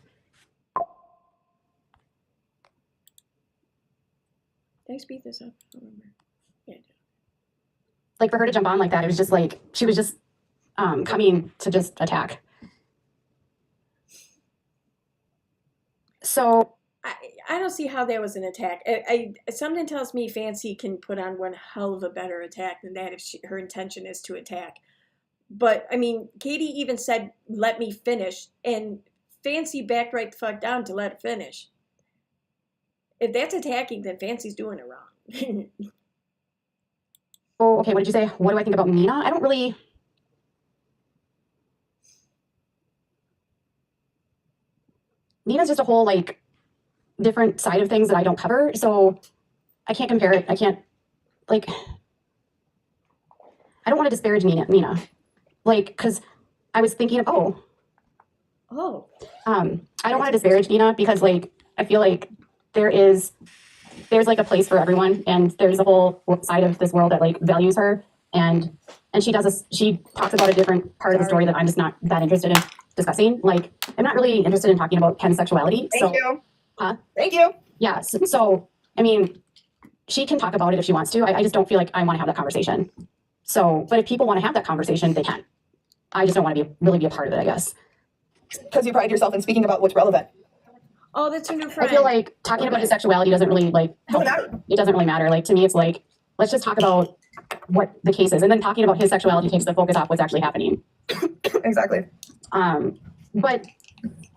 Did I speed this up? I don't remember. Yeah, I did. Like, for her to jump on like that, it was just like, she was just coming to just attack. So I don't see how that was an attack. Something tells me Fancy can put on one hell of a better attack than that if her intention is to attack. But, I mean, Katie even said, let me finish, and Fancy backed right the fuck down to let it finish. If that's attacking, then Fancy's doing it wrong. Oh, okay, what did you say? What do I think about Nina? I don't really. Nina's just a whole, like, different side of things that I don't cover, so I can't compare it. I can't, like, I don't want to disparage Nina. Like, because I was thinking of, I don't want to disparage Nina because, like, I feel like there's like a place for everyone, and there's a whole side of this world that, like, values her, and she talks about a different part of the story that I'm just not that interested in discussing. Like, I'm not really interested in talking about Ken's sexuality. Thank you. Huh? Thank you. Yeah. So I mean, she can talk about it if she wants to. I just don't feel like I want to have that conversation. So, but if people want to have that conversation, they can. I just don't want to really be a part of it, I guess. Because you pride yourself in speaking about what's relevant. Oh, that's your new friend. I feel like talking about his sexuality doesn't really help. It doesn't really matter. Like, to me, it's like, let's just talk about what the case is. And then talking about his sexuality takes the focus off what's actually happening. Exactly. But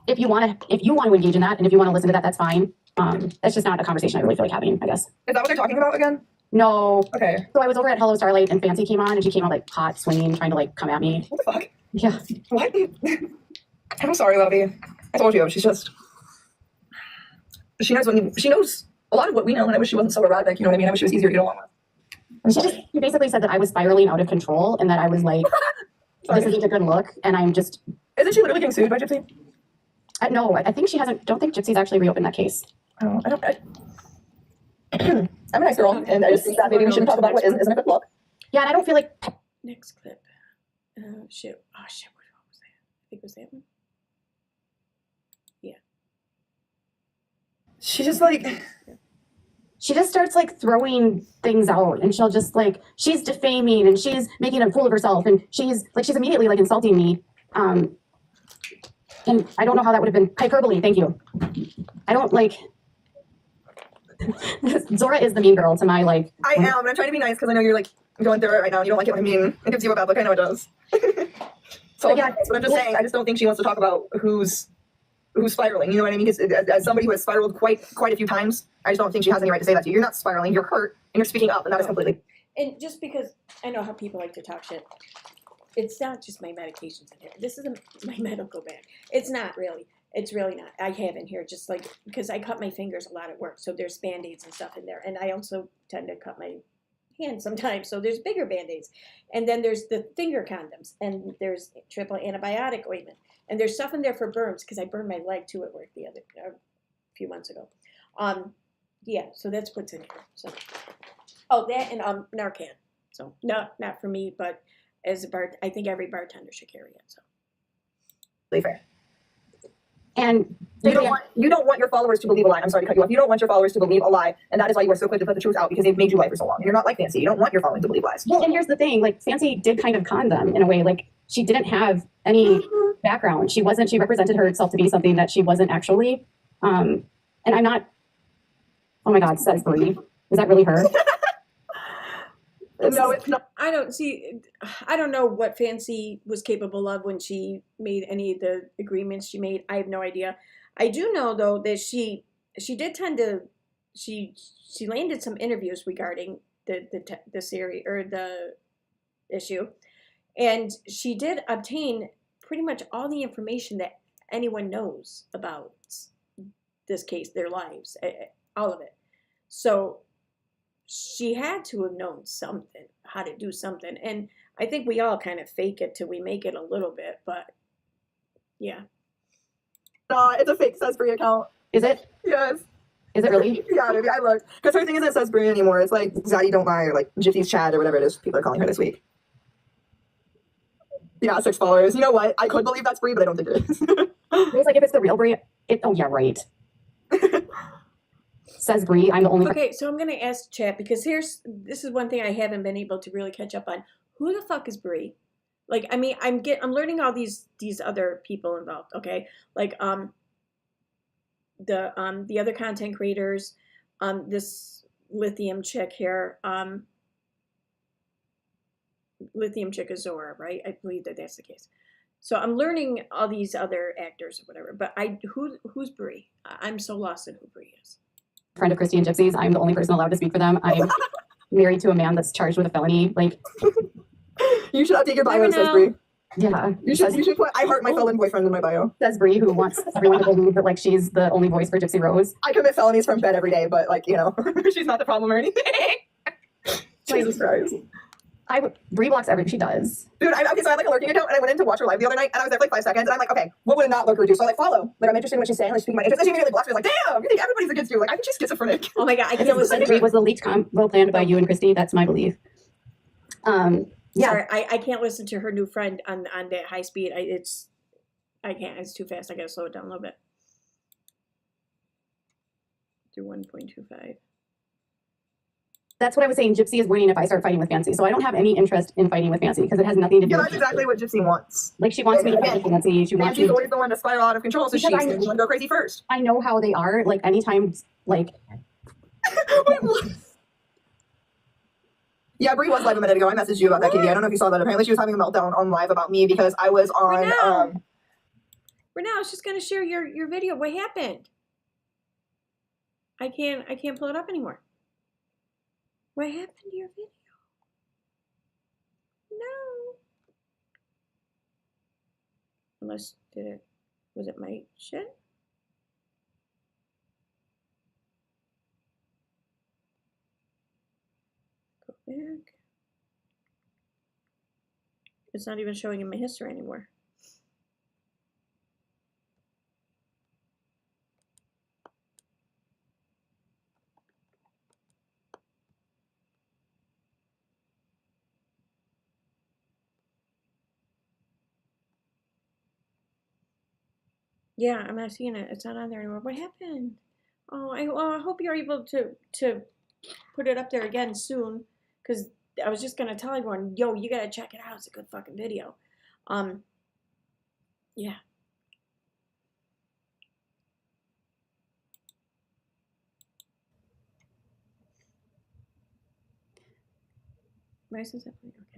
if you want to engage in that, and if you want to listen to that, that's fine. That's just not a conversation I really feel like having, I guess. Is that what they're talking about again? No. Okay. So I was over at Hello Starlight and Fancy came on and she came out like hot, swinging, trying to come at me. What the fuck? Yeah. What? I'm sorry, Lovey. I told you, she knows she knows a lot of what we know, and I wish she wasn't so erratic, you know what I mean? I wish she was easier to get along with. She basically said that I was spiraling out of control and that I was like, this isn't a good look, and I'm just... Isn't she literally getting sued by Gypsy? No, I think she hasn't, don't think Gypsy's actually reopened that case. Oh, I'm a nice girl, and I just think that maybe we shouldn't talk about what isn't a good look. Yeah, and I don't feel like... Next clip. Shit. Oh, shit. What was that? I think it was that one. Yeah. She just She just starts throwing things out, and she'll just she's defaming and she's making a fool of herself, and she's immediately insulting me. And I don't know how that would have been hyperbole. Thank you. I don't Zora is the mean girl to my I am, and I'm trying to be nice because I know you're going through it right now and you don't like it when I mean it gives you a bad look. I know it does. So yeah, but I'm just saying, I just don't think she wants to talk about who's spiraling. You know what I mean? As somebody who has spiraled quite a few times, I just don't think she has any right to say that to you. You're not spiraling. You're hurt, and you're speaking up, and that is completely. And just because I know how people like to talk shit, it's not just my medications in here. This is my medical bag. It's not really. It's really not. I have in here just because I cut my fingers a lot at work, so there's Band-Aids and stuff in there, and I also tend to cut my hand sometimes, so there's bigger Band-Aids, and then there's the finger condoms, and there's triple antibiotic ointment, and there's stuff in there for burns because I burned my leg too at work a few months ago. Yeah, so that's what's in here. So, that and Narcan. So not for me, but as a I think every bartender should carry it. So. Fair. And you don't want your followers to believe a lie. I'm sorry to cut you off. You don't want your followers to believe a lie, and that is why you are so quick to put the truth out, because they've made you lie for so long. You're not like Fancy. You don't want your following to believe lies. Well, and here's the thing: Fancy did kind of con them in a way. She didn't have any background. She represented herself to be something that she wasn't actually. And I'm not. Oh my God, says Bree. Is that really her? No, it's not. I don't know what Fancy was capable of when she made any of the agreements she made. I have no idea. I do know though that she did tend to she landed some interviews regarding the series or the issue, and she did obtain pretty much all the information that anyone knows about this case, their lives, all of it. So she had to have known something, how to do something. And I think we all kind of fake it till we make it a little bit, but yeah. No, it's a fake Says Brie account. Is it? Yes. Is it really? Yeah, maybe I looked. Because her thing isn't Says Brie anymore. It's Zaddy Don't Lie, or Gypsy's Chad, or whatever it is people are calling her this week. Yeah, 6 followers. You know what? I could believe that's Brie, but I don't think it is. It's if it's the real Brie, oh yeah, right. Says Brie, I'm the only. Okay, so I'm gonna ask chat because this is one thing I haven't been able to really catch up on. Who the fuck is Brie? I'm learning all these other people involved. Okay, the other content creators, this lithium chick here, lithium chick is Zora, right? I believe that's the case. So I'm learning all these other actors or whatever, but who's Brie? I'm so lost in who Brie is. Friend of Christy and Gypsy's. I'm the only person allowed to speak for them. I'm married to a man that's charged with a felony. You should update your bio, Says Brie. Yeah. You should put I heart my felon boyfriend in my bio. Says Brie, who wants everyone to believe that she's the only voice for Gypsy Rose. I commit felonies from bed every day, but she's not the problem or anything. Jesus Christ. Brie blocks everything she does. Dude, okay, so I have a lurking account, and I went in to watch her live the other night, and I was there for 5 seconds, and I'm like, okay, what would a not lurker do? So I follow. I'm interested in what she's saying, speaking my interest, and she immediately blocks me. I was like, damn, you think everybody's against you? I think she's schizophrenic. Oh my God, I can't listen to Brie was the leaked combo planned by you and Christy. That's my belief. Yeah. Sorry, I can't listen to her new friend on that high speed. I can't. It's too fast. I gotta slow it down a little bit. Do 1.25. That's what I was saying. Gypsy is winning if I start fighting with Fancy. So I don't have any interest in fighting with Fancy because it has nothing to do Yeah, with that's exactly what Gypsy wants. Like she wants me to fight with Fancy. She wants me Fancy's always the one to spiral out of control, so she's Because going to go crazy first. I know how they are. Like anytime, like Wait, what? Yeah, Brie was live a minute ago. I messaged you about that, Katie. I don't know if you saw that. Apparently she was having a meltdown on live about me because I was on Renee, I was just gonna share your video. What happened? I can't pull it up anymore. What happened to your video? No. Unless was it my shit? Go back. It's not even showing in my history anymore. Yeah, I'm not seeing it. It's not on there anymore. What happened? Oh, I hope you're able to put it up there again soon, because I was just gonna tell everyone, yo, you gotta check it out. It's a good fucking video. Yeah. Okay.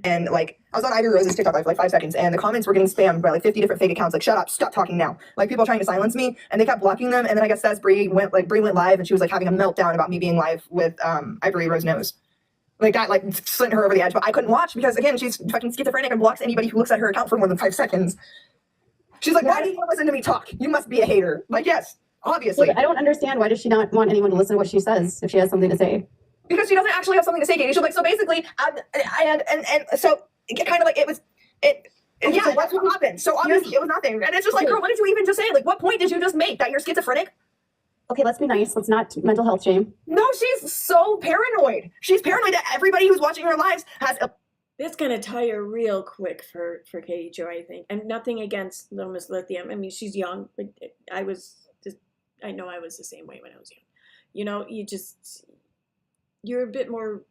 and like I was on Ivy Rose's TikTok live for like 5 seconds, and the comments were getting spammed by like 50 different fake accounts. Like, shut up, stop talking now. Like people trying to silence me, and they kept blocking them. And then I guess that's Brie went live, and she was like having a meltdown about me being live with Ivory Rose Knows. Like that, like sent her over the edge. But I couldn't watch because again, she's fucking schizophrenic and blocks anybody who looks at her account for more than 5 seconds. She's like, why do you want to listen to me talk? You must be a hater. Like, yes, obviously. I don't understand. Why does she not want anyone to listen to what she says if she has something to say? Because she doesn't actually have something to say, Katie. She's like, so basically, so it kind of like yeah, that's what happened. So obviously it was nothing. And it's just like, girl, what did you even just say? Like, what point did you just make that you're schizophrenic? Okay, let's be nice. Let's not mental health shame. No, she's so paranoid. She's paranoid that everybody who's watching her lives has That's gonna tire real quick for Katie Joy, I think. And nothing against Little Miss Lithium. I mean, she's young. But I know I was the same way when I was young. You know, you're a bit more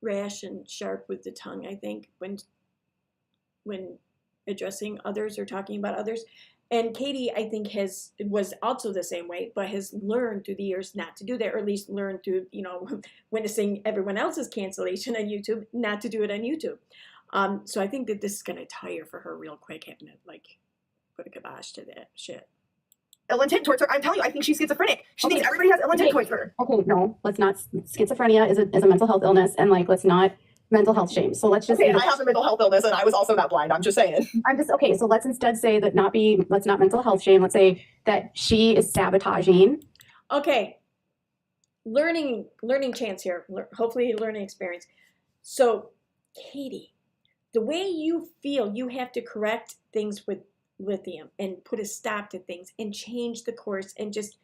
rash and sharp with the tongue, I think, when addressing others or talking about others. And Katie, I think, was also the same way, but has learned through the years not to do that, or at least learned through, witnessing everyone else's cancellation on YouTube, not to do it on YouTube. So I think that this is going to tire for her real quick, having to, like, put a kibosh to that shit. ill intent towards her. I'm telling you, I think she's schizophrenic. She thinks everybody has ill intent towards her. Okay, no, let's not. Schizophrenia is a mental health illness, and like, let's not mental health shame. So let's just Okay, say and I have a mental health illness, and I was also that blind. I'm just saying. okay. So let's instead say that let's not mental health shame. Let's say that she is sabotaging. Okay, learning chance here. Hopefully, learning experience. So, Katie, the way you feel, you have to correct things with lithium and put a stop to things and change the course and just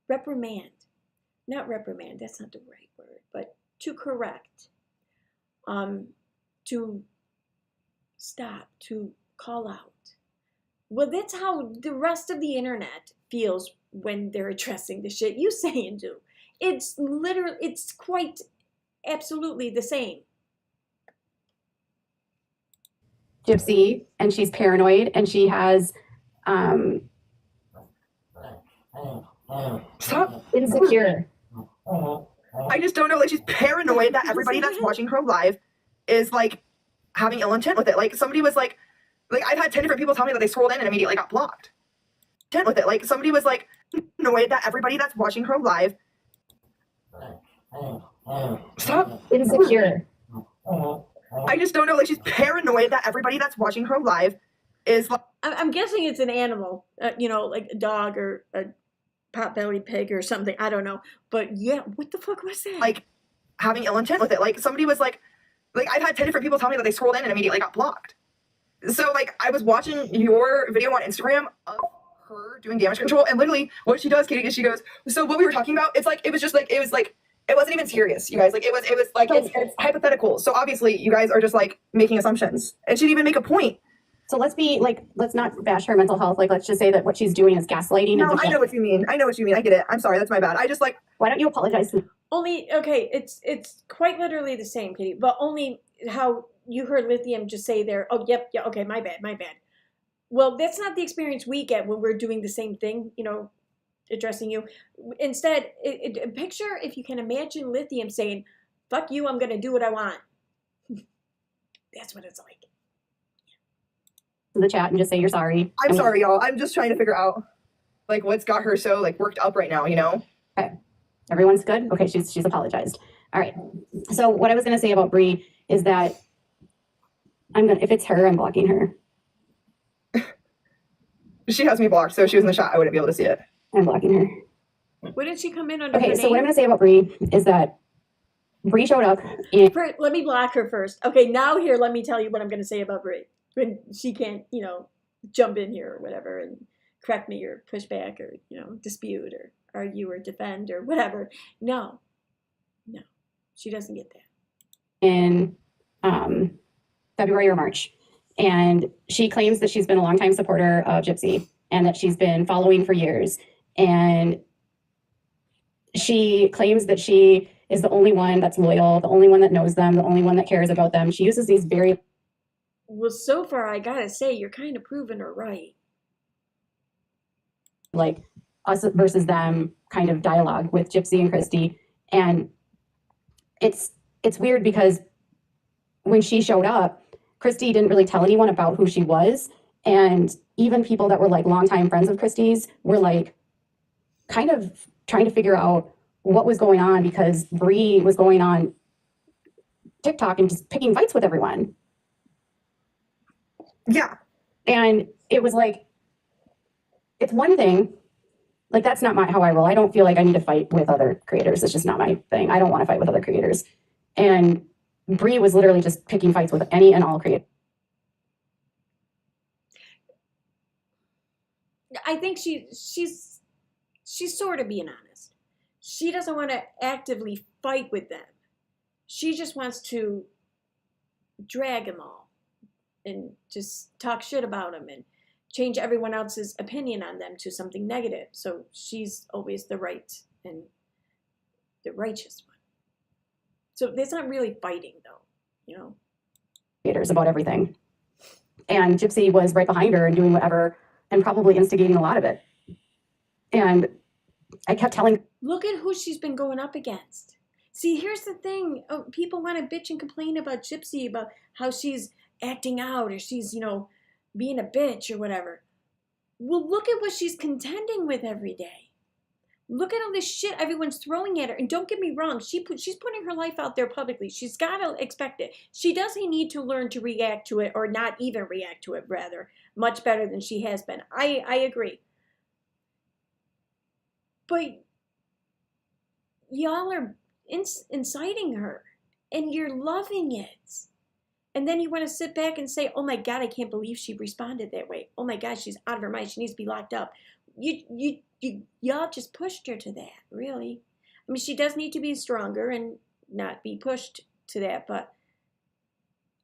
not reprimand, that's not the right word, but to correct, to stop, to call out. Well, that's how the rest of the internet feels when they're addressing the shit you say and do. It's quite absolutely the same. Gypsy, and she's paranoid, and she has Stop. insecure. I just don't know. Like, she's paranoid that everybody that's watching her live is like having ill intent with it. Like, somebody was like I've had 10 different people tell me that they scrolled in and immediately got blocked. Intent with it. Like, somebody was like annoyed that everybody that's watching her live. Stop. Insecure. I just don't know. Like, she's paranoid that everybody that's watching her live is like. I'm guessing it's an animal, like a dog or a pot-bellied pig or something. I don't know. But yeah, what the fuck was that? Like, having ill intent with it. Like, somebody was like I've had 10 different people tell me that they scrolled in and immediately got blocked. So, like, I was watching your video on Instagram of her doing damage control, and literally what she does, Katie, is she goes, so what we were talking about, it wasn't even serious, you guys. Like, it was like, it's hypothetical. So obviously you guys are just like making assumptions. And she didn't even make a point. So let's not bash her mental health. Like, let's just say that what she's doing is gaslighting. No, I know what you mean. I get it. I'm sorry. That's my bad. I just like. Why don't you apologize? Only, okay, it's quite literally the same, Katie, but only how you heard Lithium just say there, oh, yep, yeah, okay, my bad. Well, that's not the experience we get when we're doing the same thing, you know, addressing you. Instead, picture, if you can imagine Lithium saying, fuck you, I'm going to do what I want. That's what it's like. The chat and just say you're sorry. I'm sorry, y'all. I'm just trying to figure out like what's got her so like worked up right now, you know? Okay. Everyone's good? Okay, she's apologized. All right. So what I was gonna say about Bree is that if it's her, I'm blocking her. She has me blocked, so if she was in the chat, I wouldn't be able to see it. I'm blocking her. Wouldn't she come in under her Okay, name? so what I'm gonna say about Bree is that Bree showed up and Let me block her first. Okay, now here, let me tell you what I'm going to say about Brie. When she can't, you know, jump in here or whatever and correct me or push back or, you know, dispute or argue or defend or whatever. No, she doesn't get that. in February or March. And she claims that she's been a longtime supporter of Gypsy and that she's been following for years. And she claims that she is the only one that's loyal, the only one that knows them, the only one that cares about them. She uses these very... Well, so far, I gotta say, you're kind of proving her right. like us versus them kind of dialogue with Gypsy and Christy. And it's weird because when she showed up, Christy didn't really tell anyone about who she was. And even people that were like longtime friends of Christy's were like kind of trying to figure out what was going on because Bree was going on TikTok and just picking fights with everyone. Yeah. And it was like, it's one thing, like that's not how I roll. I don't feel like I need to fight with other creators. It's just not my thing. I don't want to fight with other creators. And Bree was literally just picking fights with any and all creators. I think she's sort of being honest. She doesn't want to actively fight with them. She just wants to drag them all and just talk shit about them and change everyone else's opinion on them to something negative. So she's always the right and the righteous one. So it's not really fighting though, you know? Creators about everything. And Gypsy was right behind her and doing whatever and probably instigating a lot of it. And I kept telling... Look at who she's been going up against. See, here's the thing. Oh, people want to bitch and complain about Gypsy, about how she's acting out or she's, you know, being a bitch or whatever. Well, look at what she's contending with every day. Look at all this shit everyone's throwing at her. And don't get me wrong, she's putting her life out there publicly. She's got to expect it. She doesn't need to learn to react to it, or not even react to it, rather, much better than she has been. I agree. But y'all are inciting her, and you're loving it. And then you want to sit back and say, oh my God, I can't believe she responded that way. Oh my God, she's out of her mind. She needs to be locked up. Y'all just pushed her to that, really. I mean, she does need to be stronger and not be pushed to that. But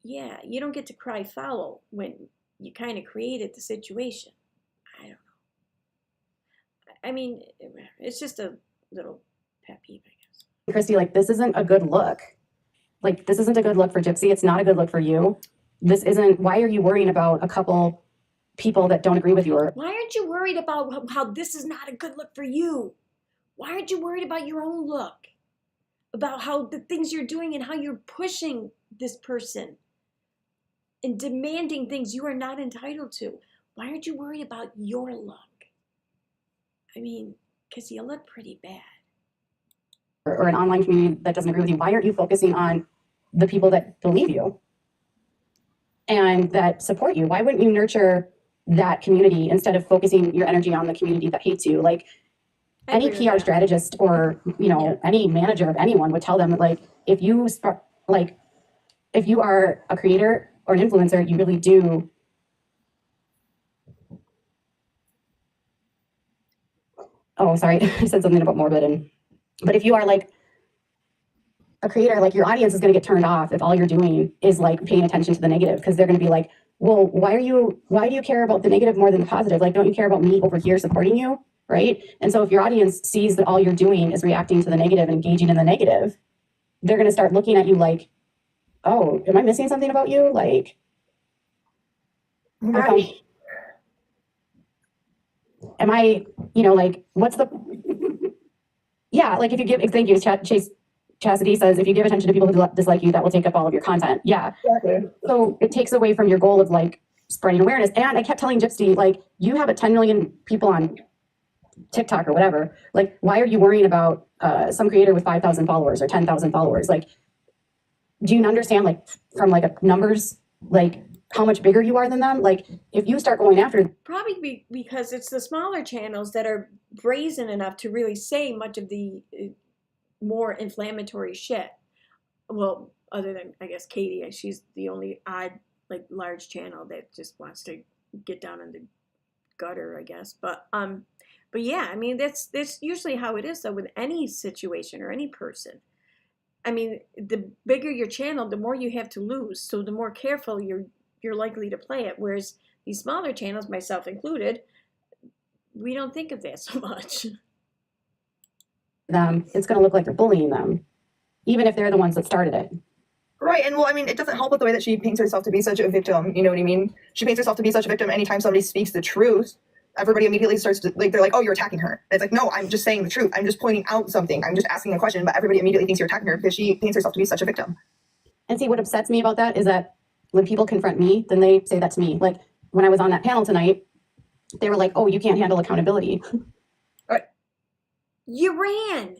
yeah, you don't get to cry foul when you kind of created the situation. I don't know. I mean, it's just a little pet peeve, I guess. Christy, like, this isn't a good look. Like, this isn't a good look for Gypsy. It's not a good look for you. This isn't, why are you worrying about a couple people that don't agree with you? Why aren't you worried about how this is not a good look for you? Why aren't you worried about your own look? About how the things you're doing and how you're pushing this person and demanding things you are not entitled to? Why aren't you worried about your look? I mean, because you look pretty bad. Or an online community that doesn't agree with you. Why aren't you focusing on the people that believe you and that support you? Why wouldn't you nurture that community instead of focusing your energy on the community that hates you? Like, any PR strategist or, you know, any manager of anyone would tell them that, like, if you are a creator or an influencer, you really do. Oh, sorry, I said something about morbid. But if you are like a creator, like, your audience is going to get turned off if all you're doing is like paying attention to the negative, because they're going to be like, well, why do you care about the negative more than the positive? Like, don't you care about me over here supporting you? right? And so if your audience sees that all you're doing is reacting to the negative and engaging in the negative, they're going to start looking at you like, oh, am I missing something about you? Like, am I, like, what's the, yeah, like if you give, thank you, Chase Chastity says, if you give attention to people who dislike you, that will take up all of your content. Yeah. Exactly. So it takes away from your goal of like spreading awareness. And I kept telling Gypsy, like, you have 10 million people on TikTok or whatever. Like, why are you worrying about some creator with 5,000 followers or 10,000 followers? Like, do you understand, like, from like a numbers, like how much bigger you are than them? Like, if you start going after, Probably because it's the smaller channels that are brazen enough to really say much of the more inflammatory shit. Well, other than, I guess, Katie, she's the only odd, like, large channel that just wants to get down in the gutter, I guess. But yeah, I mean, that's usually how it is, though, with any situation or any person. I mean, the bigger your channel, the more you have to lose. So the more careful you're likely to play it. Whereas these smaller channels, myself included, we don't think of that so much. them, it's going to look like you're bullying them, even if they're the ones that started it. Right, and well, I mean, it doesn't help with the way that she paints herself to be such a victim. You know what I mean? She paints herself to be such a victim. Anytime somebody speaks the truth, everybody immediately starts to, like, they're like, oh, you're attacking her. And it's like, no, I'm just saying the truth. I'm just pointing out something. I'm just asking a question, but everybody immediately thinks you're attacking her because she paints herself to be such a victim. And see, what upsets me about that is that when people confront me, then they say that to me. Like, when I was on that panel tonight, they were like, oh, you can't handle accountability. You ran.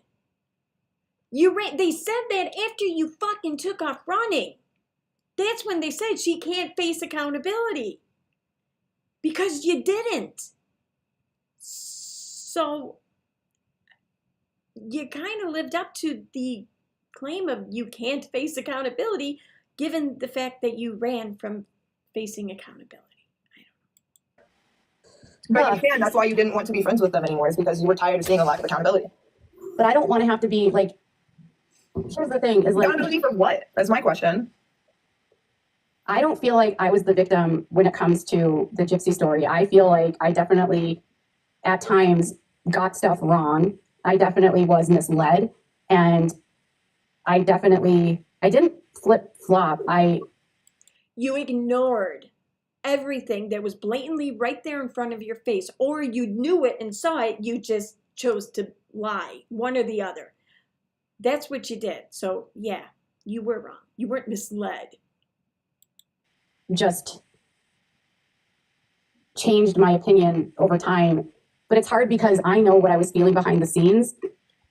They said that after you fucking took off running. That's when they said she can't face accountability. Because you didn't. So you kind of lived up to the claim of you can't face accountability, given the fact that you ran from facing accountability. But you can. That's why you didn't want to be friends with them anymore, is because you were tired of seeing a lack of accountability. But I don't want to have to be like, here's the thing is like, Accountability for what? That's my question. I don't feel like I was the victim when it comes to the Gypsy story. I feel like I definitely at times got stuff wrong. I definitely was misled, and I didn't flip flop. You ignored everything that was blatantly right there in front of your face, or you knew it and saw it, you just chose to lie, one or the other. That's what you did. So yeah, you were wrong. You weren't misled. Just changed my opinion over time. But it's hard because I know what I was feeling behind the scenes.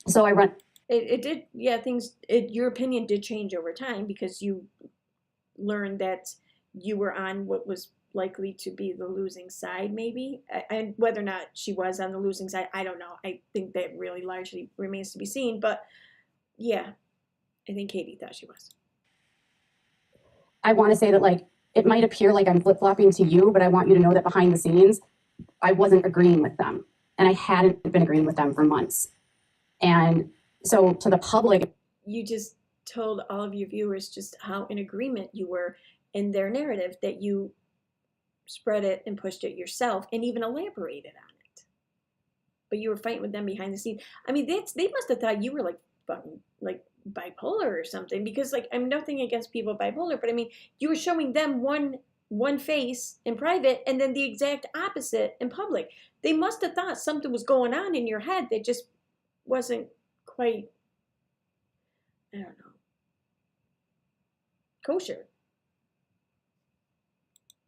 So I run. It did, yeah, your opinion did change over time because you learned that you were on what was likely to be the losing side, maybe. And whether or not she was on the losing side, I don't know. I think that really largely remains to be seen. But yeah, I think Katie thought she was. I want to say that, like, it might appear like I'm flip-flopping to you, but I want you to know that behind the scenes, I wasn't agreeing with them. And I hadn't been agreeing with them for months. And so to the public, you just told all of your viewers just how in agreement you were in their narrative, that you spread it and pushed it yourself and even elaborated on it. But you were fighting with them behind the scenes. I mean, they must have thought you were like fucking like bipolar or something, because like, I'm nothing against people bipolar, but I mean, you were showing them one face in private and then the exact opposite in public. They must have thought something was going on in your head that just wasn't quite, I don't know, kosher.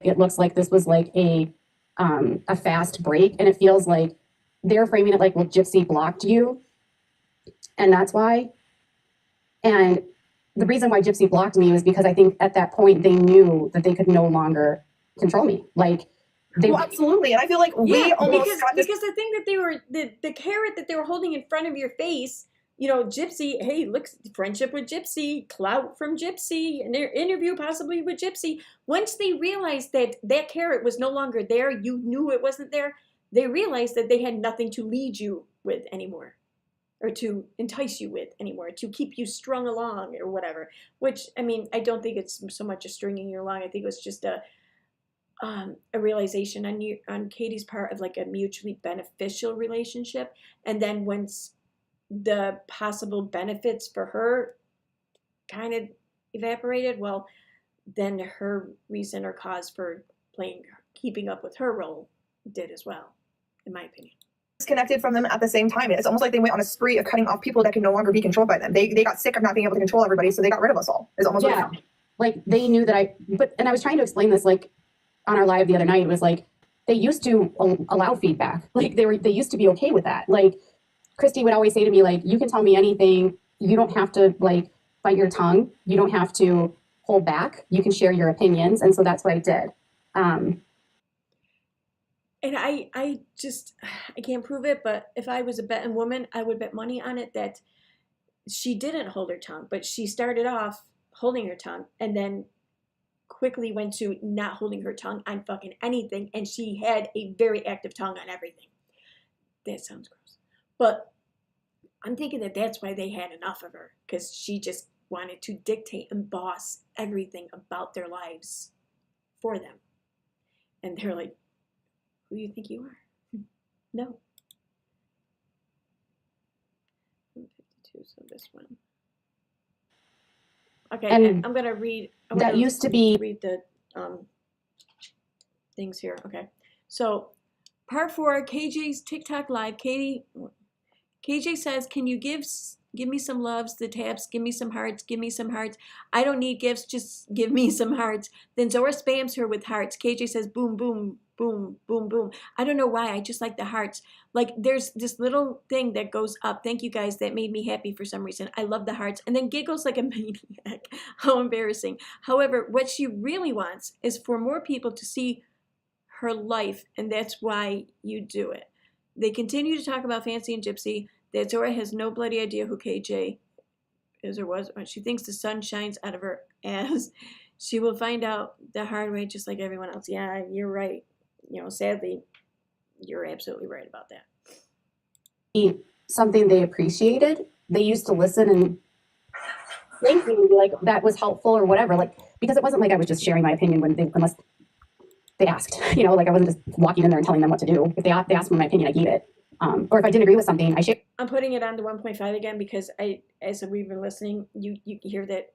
it looks like this was like a fast break, and it feels like they're framing it like, well, Gypsy blocked you, and that's why. And the reason why Gypsy blocked me was because I think at that point they knew that they could no longer control me. Like, well, absolutely, and I feel like we almost because the thing that they were the carrot that they were holding in front of your face, you know, Gypsy, hey, look, friendship with Gypsy, clout from Gypsy, an interview possibly with Gypsy. Once they realized that that carrot was no longer there, you knew it wasn't there, they realized that they had nothing to lead you with anymore, or to entice you with anymore, to keep you strung along or whatever. Which, I mean, I don't think it's so much a stringing you along. I think it was just a a realization on Katie's part of like a mutually beneficial relationship, and then once the possible benefits for her kind of evaporated, well, then her reason or cause for keeping up with her role did as well, in my opinion. Disconnected from them at the same time. It's almost like they went on a spree of cutting off people that can no longer be controlled by them. They got sick of not being able to control everybody, so they got rid of us all. It's almost Yeah. Like they knew that and I was trying to explain this like on our live the other night. It was like they used to allow feedback. Like they used to be okay with that. Like Christy would always say to me, like, you can tell me anything. You don't have to like bite your tongue. You don't have to hold back. You can share your opinions. And so that's what I did. And I can't prove it, but if I was a betting woman, I would bet money on it that she didn't hold her tongue, but she started off holding her tongue and then quickly went to not holding her tongue on fucking anything. And she had a very active tongue on everything. That sounds gross. But I'm thinking that that's why they had enough of her, because she just wanted to dictate and boss everything about their lives for them. And they're like, who do you think you are? No. 52, so this one. Okay, and I'm gonna read. That used to be. Read the things here. Okay, so part 4, KJ's TikTok live. KJ says, "Can you give me some loves, the taps? Give me some hearts. Give me some hearts. I don't need gifts. Just give me some hearts." Then Zora spams her with hearts. KJ says, "Boom, boom, boom, boom, boom." I don't know why. I just like the hearts. Like there's this little thing that goes up. Thank you guys. That made me happy for some reason. I love the hearts. And then giggles like a maniac. How embarrassing. However, what she really wants is for more people to see her life. And that's why you do it. They continue to talk about Fancy and Gypsy. That Zora has no bloody idea who KJ is or was. She thinks the sun shines out of her ass. She will find out the hard way, just like everyone else. Yeah, you're right. Sadly, you're absolutely right about that. Something they appreciated. They used to listen and thank you, like that was helpful or whatever. Like because it wasn't like I was just sharing my opinion unless they asked. Like I wasn't just walking in there and telling them what to do. If they asked me my opinion, I gave it. Or if I didn't agree with something, I shared. I'm putting it on the 1.5 again because as we've been listening, you hear that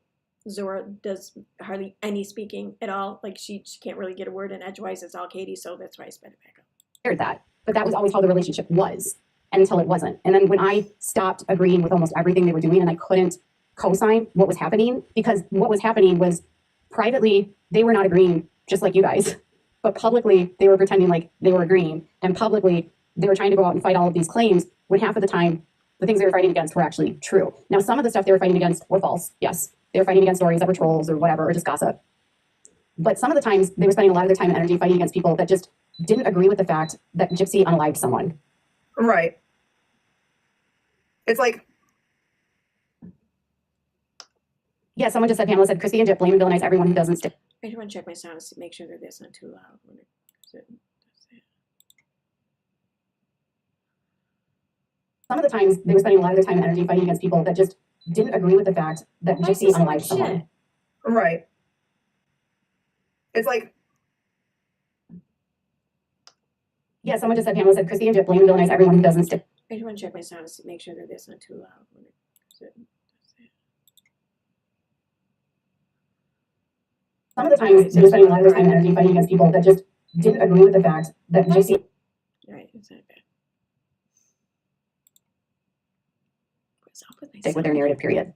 Zora does hardly any speaking at all. Like she can't really get a word in edgewise. It's all Katie, so that's why I sped it back up. Shared that, but that was always how the relationship was until it wasn't. And then when I stopped agreeing with almost everything they were doing, and I couldn't co-sign what was happening, because what was happening was privately they were not agreeing, just like you guys, but publicly they were pretending like they were agreeing, and publicly they were trying to go out and fight all of these claims when half of the time the things they were fighting against were actually true. Now, some of the stuff they were fighting against were false. Yes, they were fighting against stories that were trolls or whatever, or just gossip. But some of the times they were spending a lot of their time and energy fighting against people that just didn't agree with the fact that Gypsy unalived someone. Right. It's like. Yeah, someone just said, Pamela said, Chrissy and Jip blame and villainize everyone who doesn't stick. I just want to check my sound to make sure that that's not too loud. Some of the times they were spending a lot of their time and energy fighting against people that just didn't agree with the fact that Gypsy unalived someone. Right. It's like. Yeah, someone just said, Pamela said, Chrissy and Jip blame and villainize everyone who doesn't stick. I just want to check my sound to make sure that that's not too loud. Some of the times they were spending a lot of their time and energy fighting against people that just didn't agree with the fact that Gypsy. Right, it's not bad. What's up with my Stick with their narrative, period.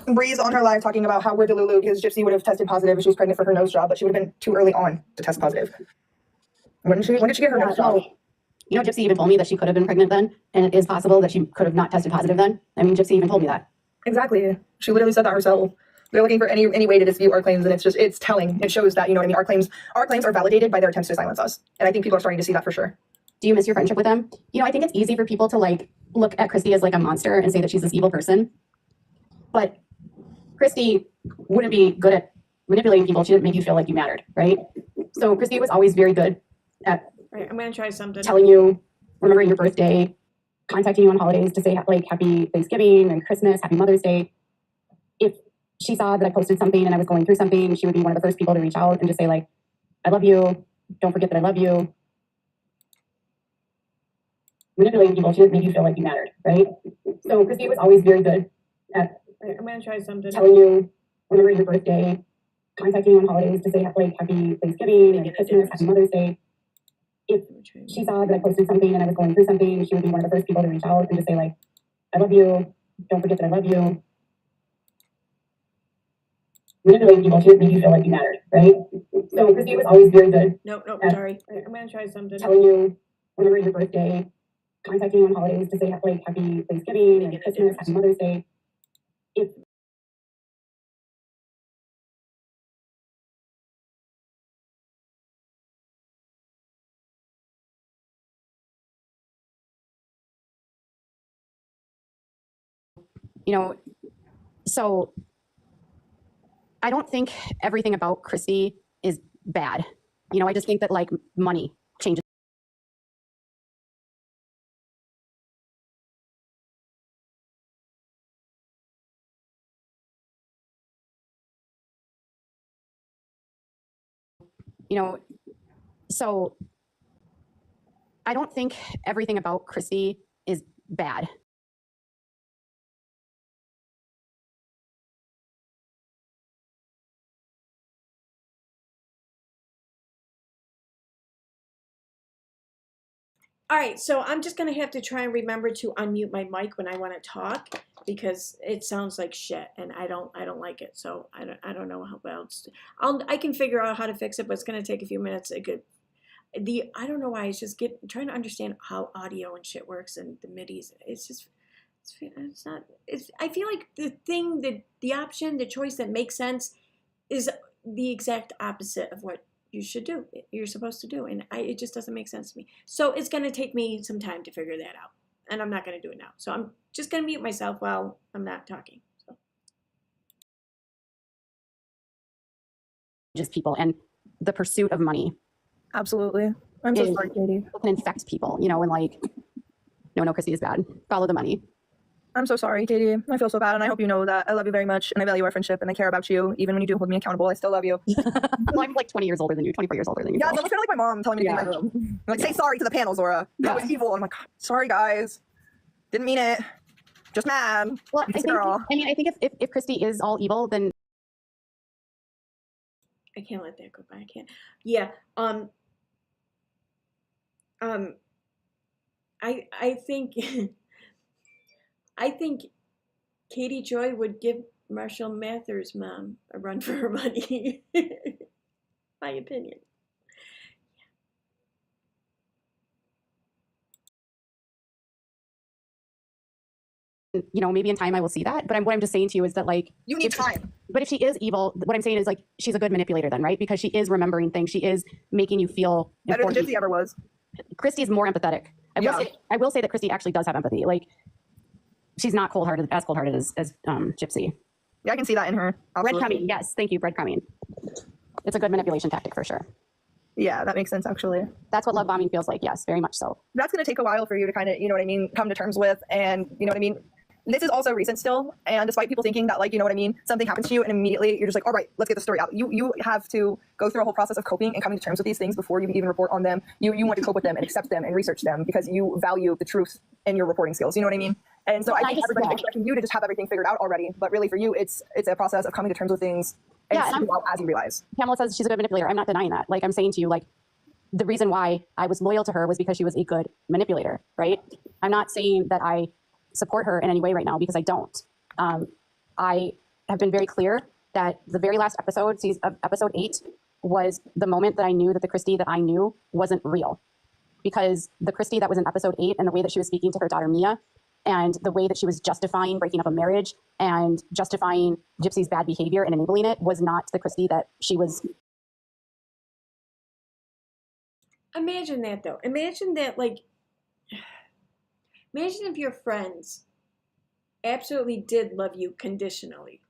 Bree's on her live talking about how we're Delulu because Gypsy would have tested positive if she was pregnant for her nose job, but she would have been too early on to test positive. When did she get her nose job? Gypsy even told me that she could have been pregnant then, and it is possible that she could have not tested positive then. I mean, Gypsy even told me that. Exactly. She literally said that herself. They're looking for any way to dispute our claims, and it's telling. It shows that, our claims are validated by their attempts to silence us. And I think people are starting to see that for sure. Do you miss your friendship with them? I think it's easy for people to look at Christy as a monster and say that she's this evil person. But Christy wouldn't be good at manipulating people. She didn't make you feel like you mattered, right? So Christy was always very good at right, I'm going to try something. Telling you, remembering your birthday, contacting you on holidays to say like Happy Thanksgiving and Christmas, Happy Mother's Day. If she saw that I posted something and I was going through something, she would be one of the first people to reach out and just say like, I love you. Don't forget that I love you. Manipulating people, she would make you feel like you mattered, right? So Christy was always very good at I'm gonna try something. telling you whenever your birthday, contacting you on holidays to say like Happy Thanksgiving and Christmas, Happy Mother's Day. If she saw that I posted something and I was going through something, she would be one of the first people to reach out and just say like, I love you. Don't forget that I love you. Manipulating people, she would make you feel like you mattered, right? So Christy was always very good. Nope, at sorry. I'm gonna try something. telling you whenever your birthday, contacting you on holidays to say like Happy Thanksgiving and Christmas, Happy Mother's Day. If you know, so I don't think everything about Christy is bad. You know, I just think that like money changes. You know, so I don't think everything about Christy is bad. All right, so I'm just gonna have to try and remember to unmute my mic when I want to talk because it sounds like shit and I don't like it. So I don't know how else. I can figure out how to fix it, but it's gonna take a few minutes. I don't know why it's just trying to understand how audio and shit works and the midis. It's not. I feel like the option, the choice that makes sense, is the exact opposite of what you should do. You're supposed to do, and it just doesn't make sense to me. So it's gonna take me some time to figure that out, and I'm not gonna do it now. So I'm just gonna mute myself while I'm not talking. So. Just people and the pursuit of money. Absolutely. I'm so sorry, Katie. Can infect people, you know, and like, no, Christy is bad. Follow the money. I'm so sorry, Katie. I feel so bad, and I hope you know that I love you very much, and I value our friendship, and I care about you. Even when you do hold me accountable, I still love you. Well, I'm like 20 years older than you, 24 years older than you. Yeah, it's almost kind of like my mom telling me to clean my room. Like, say sorry to the panel, Zora. That was evil. I'm like, sorry, guys. Didn't mean it. Just mad. Well, I think if Christy is all evil, then I can't let that go by. I can't. Yeah. I think I think Katie Joy would give Marshall Mathers' mom a run for her money. My opinion. you know, maybe in time I will see that. But what I'm just saying to you is that like you need time. But if she is evil, what I'm saying is like she's a good manipulator then, right? Because she is remembering things. She is making you feel better than Gypsy ever was. Christy is more empathetic. I will say that Christy actually does have empathy. Like she's not cold-hearted as Gypsy. Yeah, I can see that in her. Breadcrumbing, yes, thank you, breadcrumbing. It's a good manipulation tactic for sure. Yeah, that makes sense actually. That's what love bombing feels like, yes, very much so. That's going to take a while for you to kind of, you know what I mean, come to terms with, and you know what I mean? This is also recent still, and despite people thinking that, like, you know what I mean, something happens to you and immediately you're just like, all right, let's get the story out. You have to go through a whole process of coping and coming to terms with these things before you even report on them. You want to cope with them and accept them and research them because you value the truth in your reporting skills. You know what I mean? And so I think everybody's expecting you to just have everything figured out already, but really for you, it's a process of coming to terms with things and as you realize. Pamela says she's a good manipulator. I'm not denying that. Like I'm saying to you, like the reason why I was loyal to her was because she was a good manipulator, right? I'm not saying that I support her in any way right now because I don't. I have been very clear that the very last episode, episode 8, was the moment that I knew that the Christy that I knew wasn't real. Because the Christy that was in episode 8 and the way that she was speaking to her daughter Mia and the way that she was justifying breaking up a marriage and justifying Gypsy's bad behavior and enabling it was not the Christy that she was. Imagine that though. Imagine that, like, imagine if your friends absolutely did love you conditionally.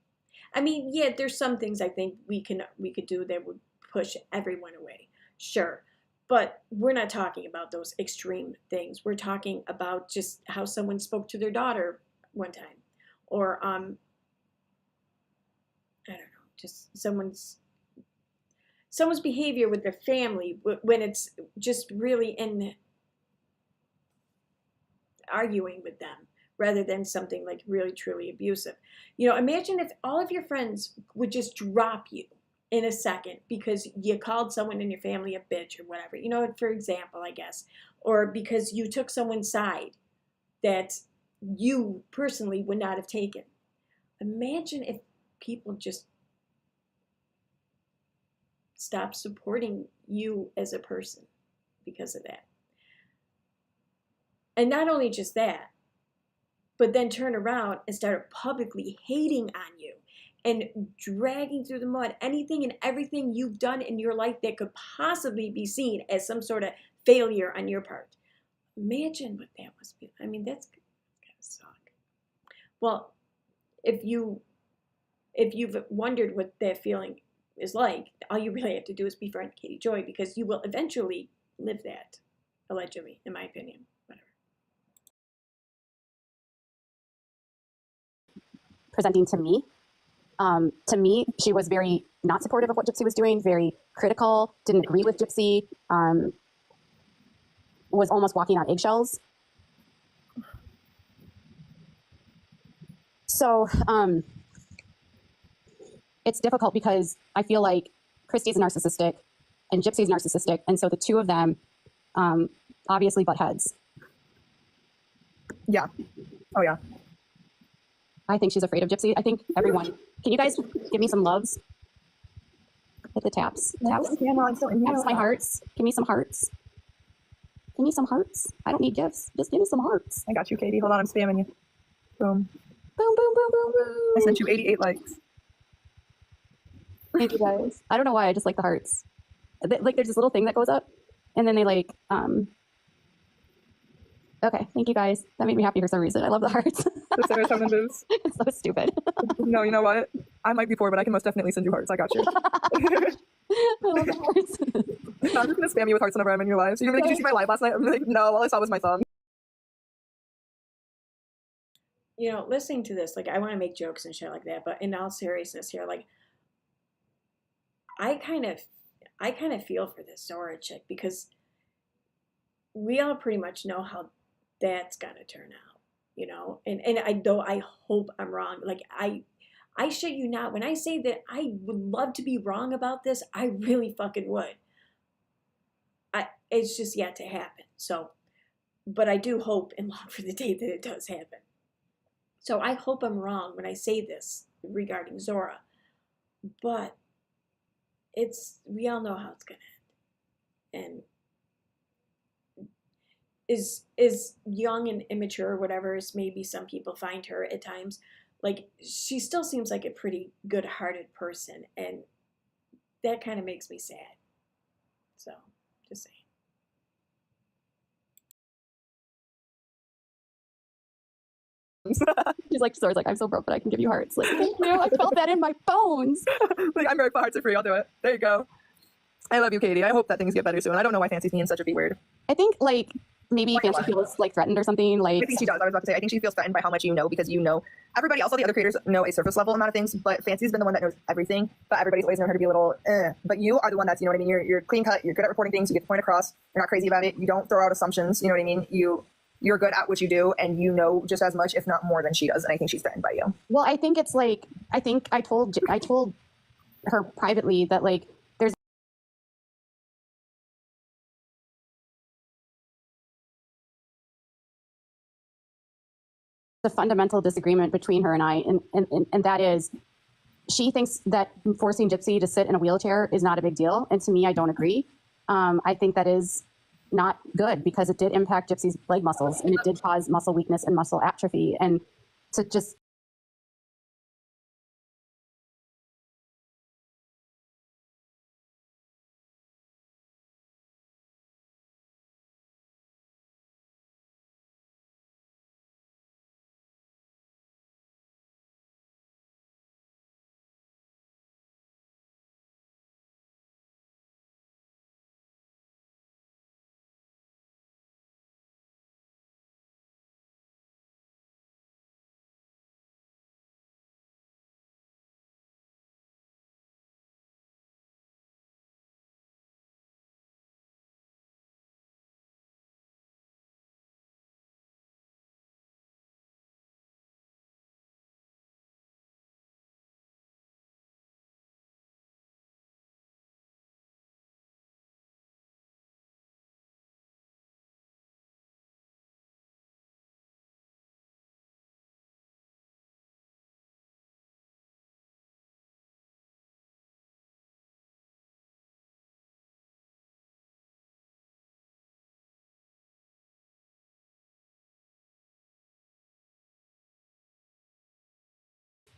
I mean, yeah, there's some things I think we could do that would push everyone away. Sure. But we're not talking about those extreme things. We're talking about just how someone spoke to their daughter one time, or I don't know, just someone's behavior with their family when it's just really in arguing with them rather than something like really truly abusive. Imagine if all of your friends would just drop you in a second because you called someone in your family a bitch or whatever, for example, I guess, or because you took someone's side that you personally would not have taken. Imagine if people just stop supporting you as a person because of that. And not only just that, but then turn around and start publicly hating on you and dragging through the mud anything and everything you've done in your life that could possibly be seen as some sort of failure on your part. Imagine what that must be. I mean, that's gotta suck. Well, if you've wondered what that feeling is like, all you really have to do is befriend Katie Joy, because you will eventually live that, allegedly, in my opinion. Whatever. Presenting to me. To me, she was very not supportive of what Gypsy was doing, very critical, didn't agree with Gypsy, was almost walking on eggshells. So it's difficult because I feel like Christy's narcissistic and Gypsy's narcissistic. And so the two of them obviously butt heads. Yeah. Oh, yeah. I think she's afraid of Gypsy. I think everyone. Can you guys give me some loves? Hit the taps. Taps. Yeah, no, I'm still in here. Taps my hearts. Give me some hearts. Give me some hearts. I don't need gifts. Just give me some hearts. I got you, Katie. Hold on, I'm spamming you. Boom. Boom, boom, boom, boom, boom. I sent you 88 likes. Thank you guys. I don't know why. I just like the hearts. Like there's this little thing that goes up, and then they like. Okay, thank you guys. That made me happy for some reason. I love the hearts. The serotonin boost. It's so stupid. No, you know what? I might be poor, but I can most definitely send you hearts. I got you. I love the hearts. I'm just gonna spam you with hearts whenever I'm in your live. So you're like, did you see my live last night? I'm like, no, all I saw was my thumb. Listening to this, like, I want to make jokes and shit like that, but in all seriousness here, like, I kind of feel for this Zora chick, because we all pretty much know how that's gonna turn out, and I hope I'm wrong. Like, I shit you not, when I say that I would love to be wrong about this, I really fucking would. It's just yet to happen. So, but I do hope and long for the day that it does happen. So I hope I'm wrong when I say this regarding Zora, but we all know how it's gonna end. And is young and immature, whatever, as maybe some people find her at times, like, she still seems like a pretty good-hearted person, and that kind of makes me sad. So, just saying. She's like, Zora's like, I'm so broke, but I can give you hearts. Like, thank you. I felt that in my bones. Like, I'm very hearts are free. I'll do it. There you go. I love you, Katie. I hope that things get better soon. I don't know why Fancy's being such a B-word. I think, like, maybe Fancy feels, like, threatened or something. Like, I think she does. I was about to say, I think she feels threatened by how much you know, because you know everybody else, all the other creators know a surface level amount of things, but Fancy's been the one that knows everything, but everybody's always known her to be a little but you are the one that's, you know what I mean, you're clean cut, you're good at reporting things, you get the point across, you're not crazy about it, you don't throw out assumptions, you know what I mean, you're good at what you do, and you know just as much, if not more, than she does, and I think she's threatened by you. well, I think it's like, I think I told her privately that, like, there's a fundamental disagreement between her and I, and that is, she thinks that forcing Gypsy to sit in a wheelchair is not a big deal, and to me, I don't agree. I think that is not good, because it did impact Gypsy's leg muscles, and it did cause muscle weakness and muscle atrophy, and to just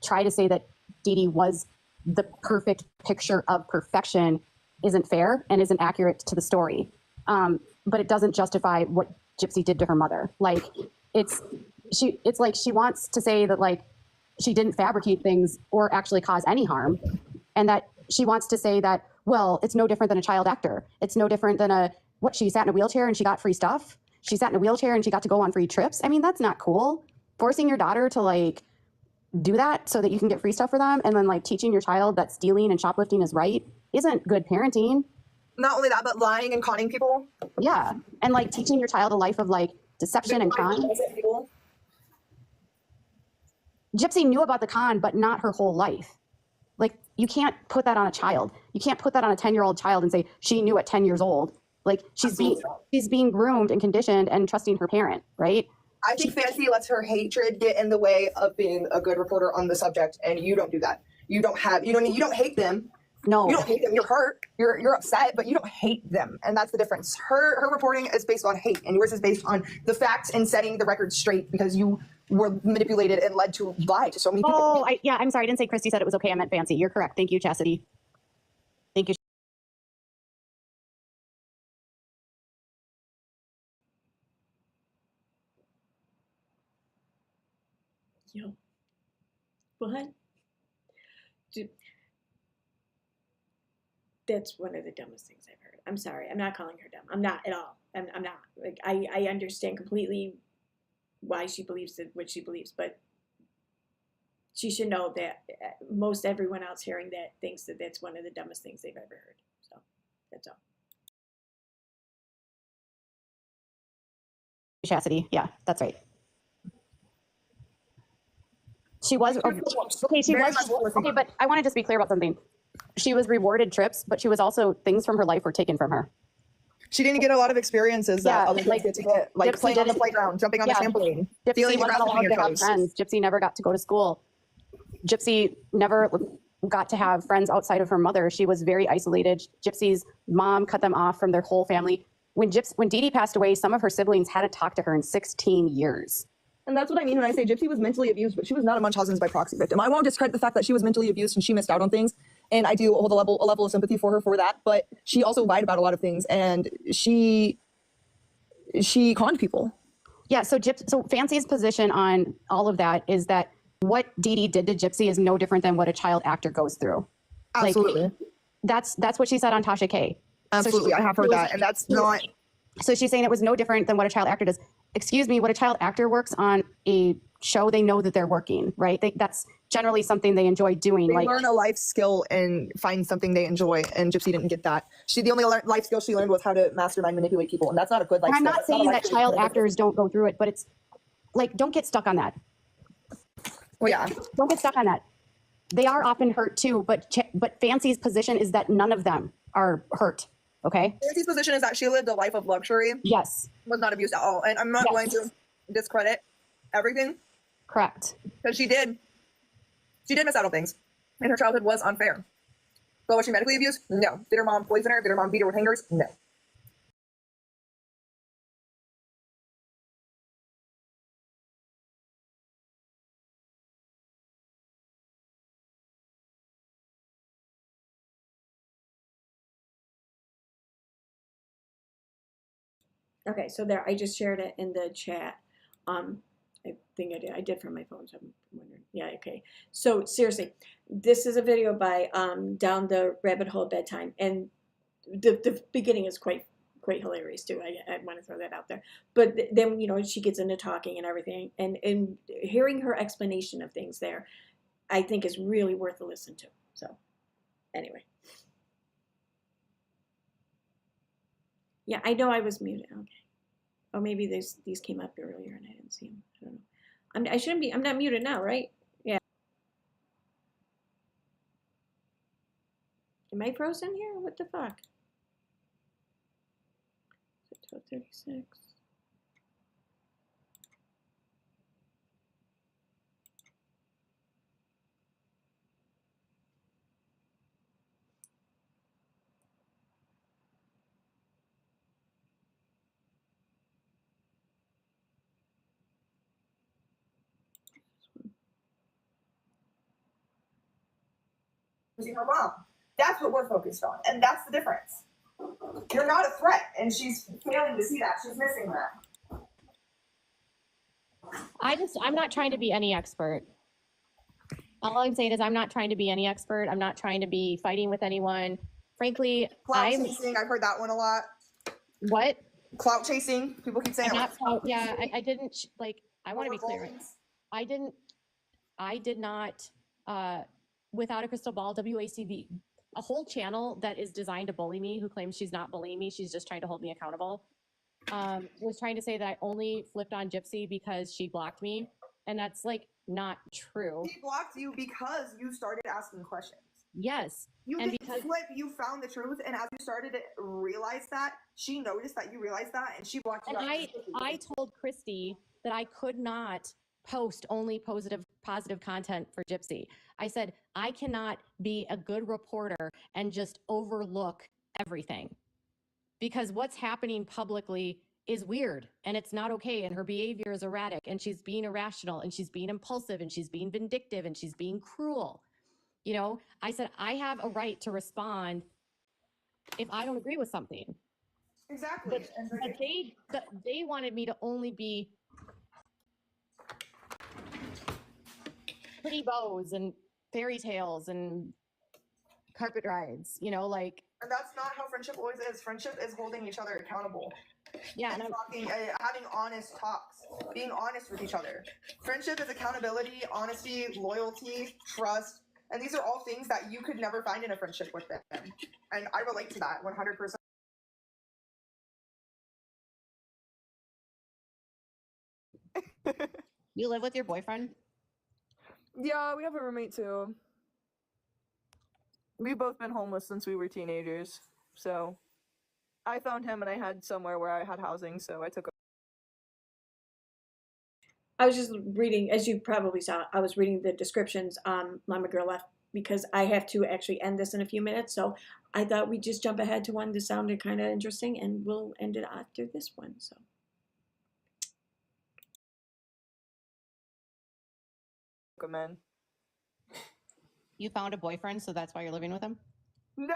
try to say that Dee Dee was the perfect picture of perfection isn't fair and isn't accurate to the story. But it doesn't justify what Gypsy did to her mother. Like it's like she wants to say that like she didn't fabricate things or actually cause any harm. And that she wants to say that, well, it's no different than a child actor. It's no different than she sat in a wheelchair and she got free stuff. She sat in a wheelchair and she got to go on free trips. I mean, that's not cool. Forcing your daughter to like do that so that you can get free stuff for them, and then like teaching your child that stealing and shoplifting is right isn't good parenting. Not only that, but lying and conning people. Yeah. And like teaching your child a life of like deception and con. Gypsy knew about the con, but not her whole life. Like you can't put that on a child. You can't put that on a 10-year-old child and say she knew at 10 years old. Like she's being groomed and conditioned and trusting her parent, right? I think Fancy lets her hatred get in the way of being a good reporter on the subject, and you don't do that. You don't hate them. No. You don't hate them. You're hurt. You're upset, but you don't hate them, and that's the difference. Her reporting is based on hate, and yours is based on the facts and setting the record straight because you were manipulated and led to lie to so many people. Oh, I'm sorry. I didn't say Christy said it was okay. I meant Fancy. You're correct. Thank you, Chastity. Thank you. Yo, what? That's one of the dumbest things I've heard. I'm sorry. I'm not calling her dumb. I'm not at all. I'm not. Like I understand completely why she believes what she believes, but she should know that most everyone else hearing that thinks that that's one of the dumbest things they've ever heard. So that's all. Chastity. Yeah, that's right. She was okay. She was okay, but I want to just be clear about something. She was rewarded trips, but she was also things from her life were taken from her. She didn't get a lot of experiences that other kids get to get, like playing on the playground, jumping on the trampoline, Gypsy wasn't allowed to have friends. Gypsy never got to go to school. Gypsy never got to have friends outside of her mother. She was very isolated. Gypsy's mom cut them off from their whole family. When Dee Dee passed away, some of her siblings hadn't talked to her in 16 years. And that's what I mean when I say Gypsy was mentally abused, but she was not a Munchausen's by proxy victim. I won't discredit the fact that she was mentally abused and she missed out on things. And I do hold a level of sympathy for her for that. But she also lied about a lot of things, and she conned people. Yeah. So Fancy's position on all of that is that what Dee Dee did to Gypsy is no different than what a child actor goes through. Absolutely. Like, that's what she said on Tasha K. Absolutely, I have heard that, and that's not. So she's saying it was no different than what a child actor does. Excuse me, what a child actor works on a show, they know that they're working, right? That's generally something they enjoy doing. They like learn a life skill and find something they enjoy, and Gypsy didn't get that. The only life skill she learned was how to mastermind manipulate people, and that's not a good life skill. I'm not saying that child actors don't go through it, but it's like, don't get stuck on that. Well, yeah. Don't get stuck on that. They are often hurt too, but Fancy's position is that none of them are hurt. Okay. Fancy's position is that she lived a life of luxury. Yes. Was not abused at all, and I'm not going to discredit everything. Correct. Because she did miss out on things, and her childhood was unfair. But was she medically abused? No. Did her mom poison her? Did her mom beat her with hangers? No. Okay, so there, I just shared it in the chat. I think I did from my phone, so I'm wondering. Yeah, okay. So seriously, this is a video by Down the Rabbit Hole Bedtime, and the beginning is quite hilarious too. I want to throw that out there. But then, you know, she gets into talking and everything, and hearing her explanation of things there, I think is really worth a listen to. So anyway. Yeah, I know I was muted. Okay. Oh, maybe these came up earlier and I didn't see them. I don't know. I shouldn't be. I'm not muted now, right? Yeah. Am I frozen here? What the fuck? 12:36. using her mom. That's what we're focused on, and that's the difference. You're not a threat, and she's failing to see that. She's missing that. I'm not trying to be any expert. All I'm saying is I'm not trying to be any expert. I'm not trying to be fighting with anyone. Frankly, Clout chasing, I've heard that one a lot. What? Clout chasing, people keep saying I'm it. not, yeah, I didn't, like, I want to be clear. I did not, without a crystal ball, WACB, a whole channel that is designed to bully me, who claims she's not bullying me, she's just trying to hold me accountable, was trying to say that I only flipped on Gypsy because she blocked me. And that's like not true. He blocked you because you started asking questions. Yes. You and didn't because flip, you found the truth, and as you started to realize that, she noticed that you realized that, and she blocked you. And I told Christy that I could not post only positive content for Gypsy. I said, I cannot be a good reporter and just overlook everything. Because what's happening publicly is weird and it's not okay. And her behavior is erratic and she's being irrational and she's being impulsive and she's being vindictive and she's being cruel. You know, I said, I have a right to respond if I don't agree with something. Exactly. But they wanted me to only be pretty bows and fairy tales and carpet rides, you know, like. And that's not how friendship always is. Friendship is holding each other accountable. Yeah, and talking, having honest talks, being honest with each other. Friendship is accountability, honesty, loyalty, trust, and these are all things that you could never find in a friendship with them. And I relate to that 100%. You live with your boyfriend? Yeah, we have a roommate too. We've both been homeless since we were teenagers, so I found him and I had somewhere where I had housing, so I took him. I was just reading, as you probably saw, I was reading the descriptions on Llama Girl left because I have to actually end this in a few minutes. So I thought we'd just jump ahead to one that sounded kind of interesting, and we'll end it after this one. So. Man. You found a boyfriend, so that's why you're living with him? No!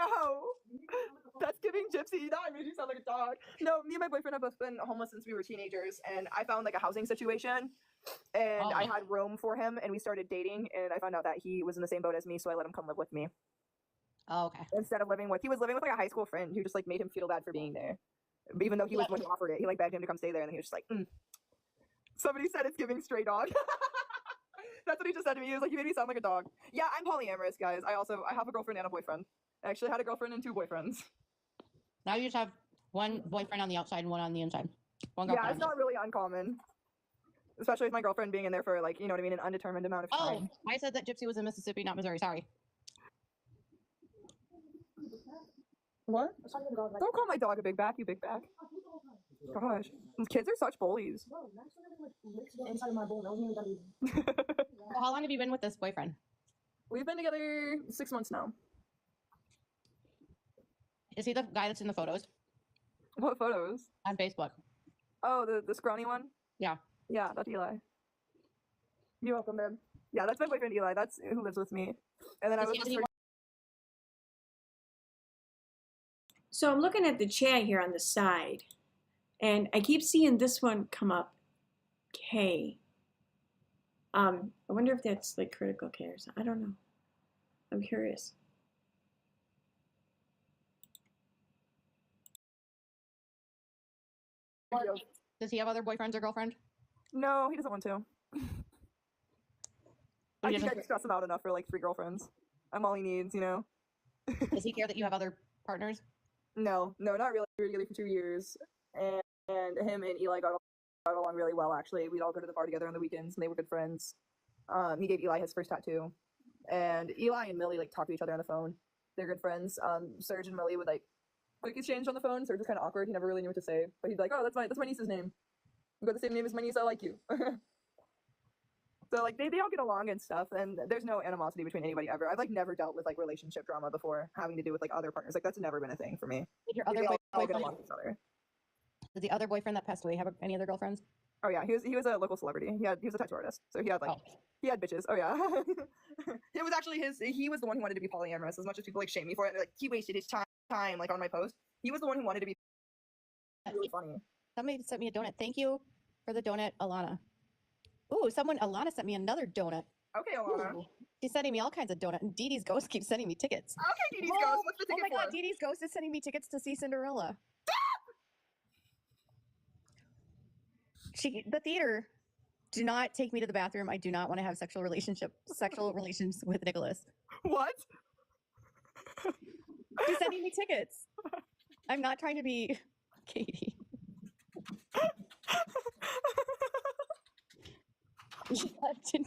That's giving Gypsy. That made you sound like a dog. No, me and my boyfriend have both been homeless since we were teenagers, and I found like a housing situation, and I had room for him, and we started dating, and I found out that he was in the same boat as me, so I let him come live with me. Oh, okay. Instead of he was living with like a high school friend who just like made him feel bad for being there. Even though he was the one who offered it, he like begged him to come stay there, and he was just like, Somebody said it's giving stray dog. That's what he just said to me. He was like, you made me sound like a dog. Yeah, I'm polyamorous, guys. I have a girlfriend and a boyfriend. I actually had a girlfriend and 2 boyfriends. Now you just have one boyfriend on the outside and one on the inside. Yeah, it's not really uncommon. Especially with my girlfriend being in there for like, you know what I mean, an undetermined amount of time. Oh, I said that Gypsy was in Mississippi, not Missouri. Sorry. What? Don't call my dog a big back, you big back. Gosh, kids are such bullies. Well, how long have you been with this boyfriend? We've been together 6 months now. Is he the guy that's in the photos? What photos? On Facebook. Oh, the scrawny one? Yeah. Yeah, that's Eli. You're welcome, babe. Yeah, that's my boyfriend Eli. That's who lives with me. And then I was just So I'm looking at the chat here on the side, and I keep seeing this one come up, K. I wonder if that's like critical K or something. I don't know. I'm curious. Does he have other boyfriends or girlfriend? No, he doesn't want to. I think I just stress him out enough for like 3 girlfriends. I'm all he needs, you know? Does he care that you have other partners? No, not really. We were together for 2 years. And him and Eli got along really well, actually. We'd all go to the bar together on the weekends, and they were good friends. He gave Eli his first tattoo. And Eli and Millie like talk to each other on the phone. They're good friends. Serge and Millie would like quick exchange on the phone. Serge was kind of awkward. He never really knew what to say. But he'd be like, oh, that's my niece's name. You got the same name as my niece. I like you. So like they all get along and stuff, and there's no animosity between anybody ever. I've like never dealt with like relationship drama before, having to do with like other partners. Like that's never been a thing for me. Did your Like, other they all get boyfriend, along with each other. Did the other boyfriend that passed away have any other girlfriends? Oh yeah, he was a local celebrity. He was a tattoo artist, so he had Oh. he had bitches. Oh yeah, it was actually he was the one who wanted to be polyamorous. As much as people like shame me for it, like he wasted his time like on my post. He was the one who wanted to be really funny. Somebody sent me a donut. Thank you for the donut, Alana. Ooh, Alana sent me another donut. Okay, Alana. Ooh. She's sending me all kinds of donuts. And Dee Dee's Ghost keeps sending me tickets. Okay, Dee Dee's Ghost. What's the ticket Oh my God, for? Dee Dee's Ghost is sending me tickets to see Cinderella. The theater. Do not take me to the bathroom. I do not want to have sexual relations with Nicholas. What? She's sending me tickets. I'm not trying to be Katie.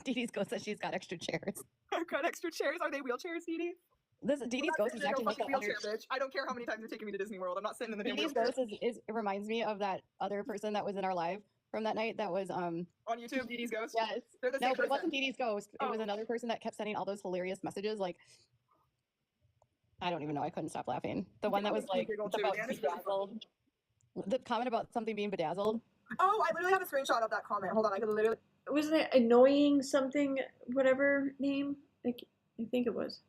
Dee Dee's Ghost says she's got extra chairs. I've got extra chairs. Are they wheelchairs, Dee Dee? Dee Dee's Ghost is actually like wheelchair, bitch. I don't care how many times you're taking me to Disney World. I'm not sitting in the Dee damn Dee's wheelchair. Ghost it reminds me of that other person that was in our live from that night. That was on YouTube, Dee Dee's Ghost. Yes. They're the No, same but it wasn't person. Dee Dee's Ghost. It was another person that kept sending all those hilarious messages. Like, I don't even know. I couldn't stop laughing. The one that was like about bedazzled. The comment about something being bedazzled. Oh, I literally have a screenshot of that comment. Hold on, I could literally. Wasn't it annoying something, whatever name? Like, I think it was.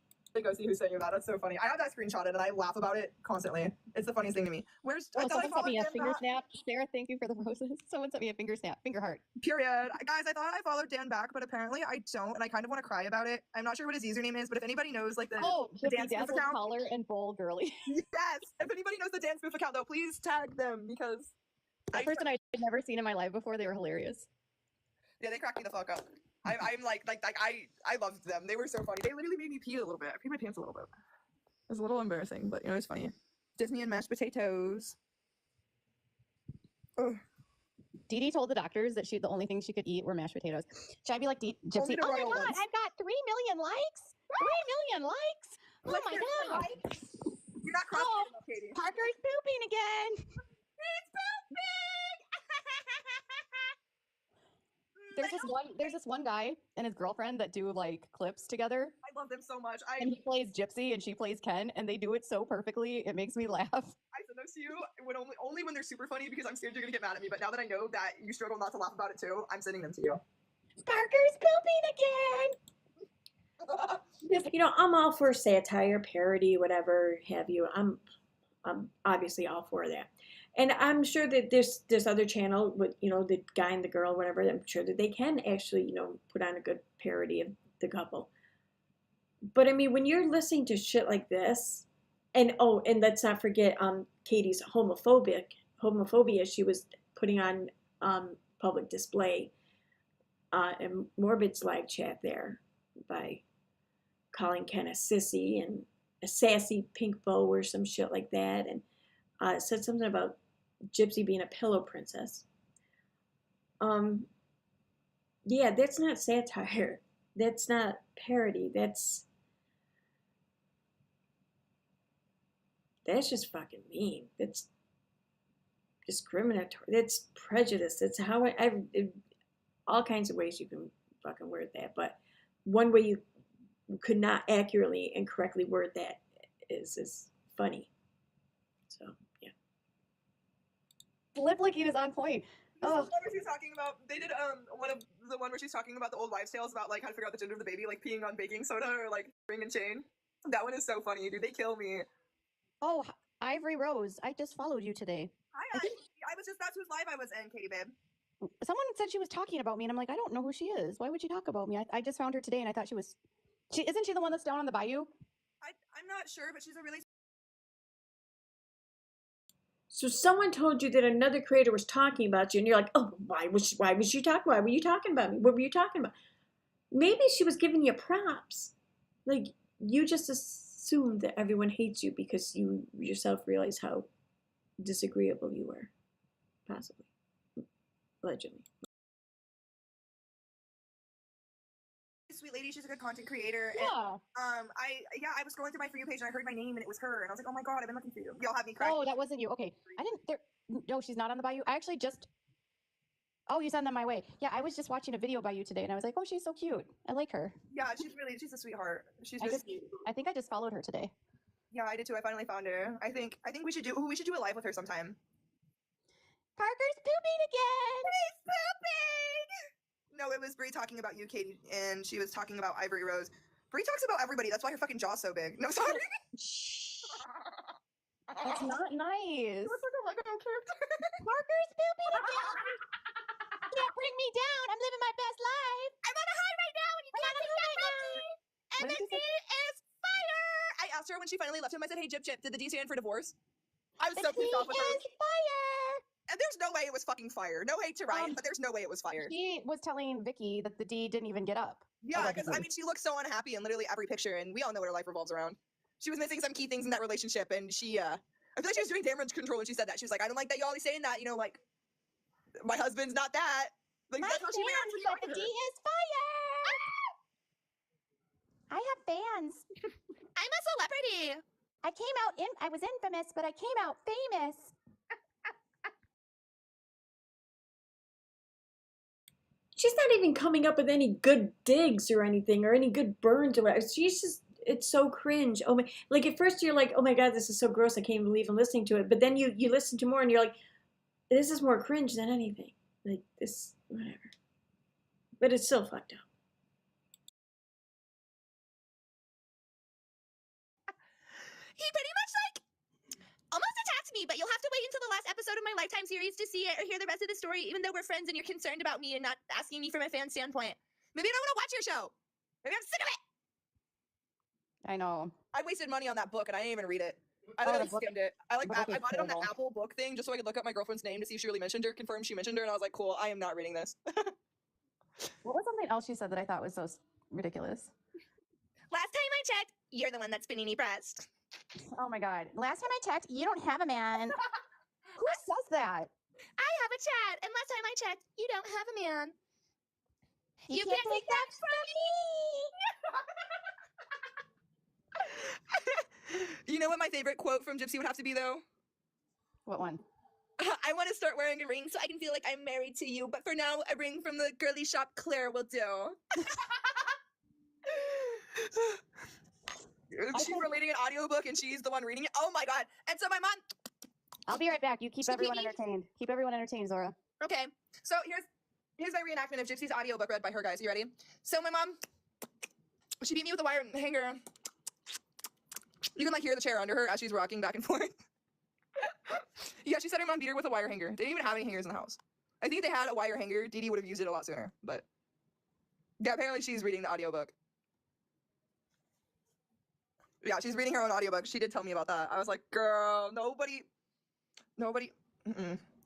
Go see who sent you that. That's so funny. I have that screenshotted and I laugh about it constantly. It's the funniest thing to me. I someone sent me a finger snap. Sarah, thank you for the roses. Someone sent me a finger snap, finger heart. Period. Guys, I thought I followed Dan back, but apparently I don't, and I kind of want to cry about it. I'm not sure what his username is, but if anybody knows like the dance spoof account, collar and bowl girly. Yes. If anybody knows the dance spoof account, though, please tag them because that person I'd never seen in my life before. They were hilarious. Yeah, they cracked me the fuck up. I'm like I loved them. They were so funny. They literally made me pee a little bit. I peed my pants a little bit. It was a little embarrassing, but it was funny. Disney and mashed potatoes. Ugh. Dee Dee told the doctors that the only thing she could eat were mashed potatoes. Should I be like Gypsy? Oh my God, I've got 3 million likes. 3 million likes. Oh my God. You're not crossing enough, Katie. Parker's pooping again. It's pooping. There's this one guy and his girlfriend that do like clips together. I love them so much. And he plays Gypsy and she plays Ken, and they do it so perfectly. It makes me laugh. I send those to you when only when they're super funny because I'm scared you're gonna get mad at me. But now that I know that you struggle not to laugh about it too, I'm sending them to you. Parker's pooping again. You know, I'm all for satire, parody, whatever have you. I'm obviously all for that. And I'm sure that this other channel with, you know, the guy and the girl, whatever, I'm sure that they can actually, you know, put on a good parody of the couple. But I mean, when you're listening to shit like this, and let's not forget Katie's homophobia she was putting on public display in Morbid's live chat there by calling Ken a sissy and a sassy pink bow or some shit like that, and said something about Gypsy being a pillow princess. Yeah, that's not satire. That's not parody. That's just fucking mean. That's discriminatory. That's prejudice. That's how all kinds of ways you can fucking word that. But one way you could not accurately and correctly word that is funny. So yeah. Lip licking is on point. This is the one where she's talking about, they did one where she's talking about the old wives' tales about like how to figure out the gender of the baby, like peeing on baking soda or like ring and chain. That one is so funny, dude. They kill me. Oh, Ivory Rose, I just followed you today. Hi, I was just, that's whose live I was in, Katie babe. Someone said she was talking about me, and I'm like, I don't know who she is. Why would she talk about me? I just found her today, and I thought isn't she the one that's down on the bayou? I'm not sure, but she's a really. So someone told you that another creator was talking about you, and you're like, oh, why were you talking about me? What were you talking about? Maybe she was giving you props. Like, you just assumed that everyone hates you because you yourself realize how disagreeable you were. Possibly. Allegedly. Sweet lady, she's a good content creator. Yeah. And, I was scrolling through my For You page and I heard my name and it was her, and I was like, oh my God, I've been looking for you. Y'all have me cracked. Oh, that wasn't you. Okay. No, she's not on the bayou. I actually you sent them my way. Yeah, I was just watching a video by you today, and I was like, oh, she's so cute. I like her. Yeah, she's a sweetheart. She's really cute. I think I just followed her today. Yeah, I did too. I finally found her. I think we should do a live with her sometime. Parker's pooping again. He's pooping! No, it was Brie talking about you, Katie, and she was talking about Ivory Rose. Brie talks about everybody. That's why her fucking jaw's so big. No, sorry. That's not nice. Looks like a Lego character. Parker's pooping again. Can't bring me down. I'm living my best life. I'm on a high right now, and you I'm can't on a take high that right from now. me. And What the did D you say? is fire. I asked her when she finally left him. I said, "Hey, Jip, did the D stand for divorce?" I was The so T pissed off with her. is fire. And there's no way it was fucking fire. No hate to Ryan, but there's no way it was fire. She was telling Vicky that the D didn't even get up. Yeah, because I mean, she looks so unhappy in literally every picture, and we all know what her life revolves around. She was missing some key things in that relationship, and she, I feel like she was doing damage control when she said that. She was like, "I don't like that you always saying that, you know, like, my husband's not that." Like, My that's how she fans reacted said the D is fire. I have fans. I'm a celebrity. I was infamous, but I came out famous. She's not even coming up with any good digs or anything or any good burns or whatever. She's just, it's so cringe. Oh my, like at first you're like, oh my God, this is so gross. I can't even believe I'm listening to it. But then you listen to more and you're like, this is more cringe than anything. Like this, whatever. But it's still fucked up. He pretty much like almost attacked me, but you'll have to wait until the last episode of my Lifetime series to see it or hear the rest of the story, even though we're friends and you're concerned about me and not asking me from a fan standpoint. Maybe I don't want to watch your show. Maybe I'm sick of it. I know. I wasted money on that book and I didn't even read it. I Oh, literally the book- skimmed it. I the book I was bought it on the terrible. Apple book thing just so I could look up my girlfriend's name to see if she really mentioned her, confirm she mentioned her, and I was like, cool, I am not reading this. What was something else she said that I thought was so ridiculous? Last time I checked, you're the one that's been pressed. Oh my God. Last time I checked, you don't have a man. Who says that? I have a chat, and last time I checked, you don't have a man. You can't take that from me. You know what my favorite quote from Gypsy would have to be, though? What one? I want to start wearing a ring so I can feel like I'm married to you, but for now, a ring from the girly shop Claire will do. She's relating an audiobook and she's the one reading it. Oh my God. And so my mom. I'll be right back. You keep She everyone beat me. entertained. Keep everyone entertained, Zora. Okay. So here's my reenactment of Gypsy's audiobook read by her, guys. You ready? So my mom, she beat me with a wire hanger. You can like hear the chair under her as she's rocking back and forth. Yeah, she said her mom beat her with a wire hanger. They didn't even have any hangers in the house. I think if they had a wire hanger, Dee Dee would have used it a lot sooner. But yeah, apparently she's reading the audiobook. Yeah, she's reading her own audiobook. She did tell me about that. I was like, girl, nobody.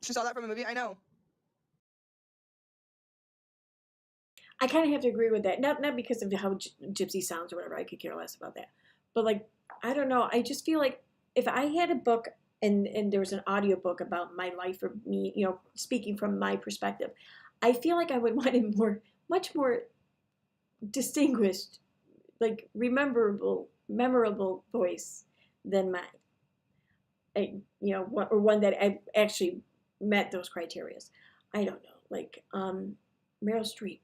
She saw that from a movie. I know. I kind of have to agree with that. Not because of how Gypsy sounds or whatever. I could care less about that. But like, I don't know. I just feel like if I had a book and there was an audiobook about my life or me, you know, speaking from my perspective, I feel like I would want a much more distinguished, like memorable voice than mine. One that I actually met those criteria. I don't know, like Meryl Streep.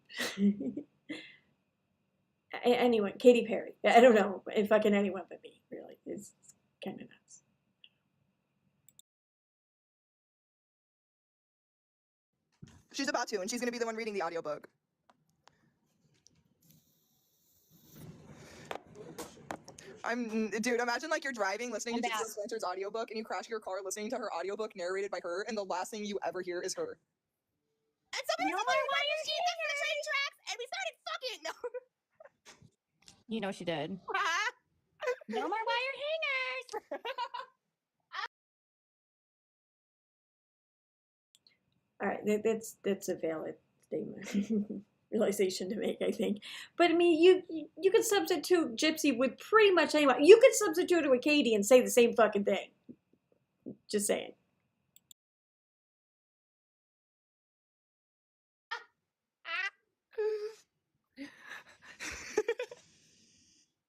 Anyone, Katy Perry. I don't know, fucking anyone but me. Really, it's kind of nuts. She's about to, and she's gonna be the one reading the audiobook. Dude, imagine like you're driving, listening to Gypsy Slanter's audiobook, and you crash your car listening to her audiobook narrated by her, and the last thing you ever hear is her. And somebody said, why is she next to the train tracks? And we started fucking. No. You know she did. No more wire hangers. All right, that's a valid statement. Realization to make, I think. But I mean, you could substitute Gypsy with pretty much anyone. You could substitute it with Katie and say the same fucking thing. Just saying.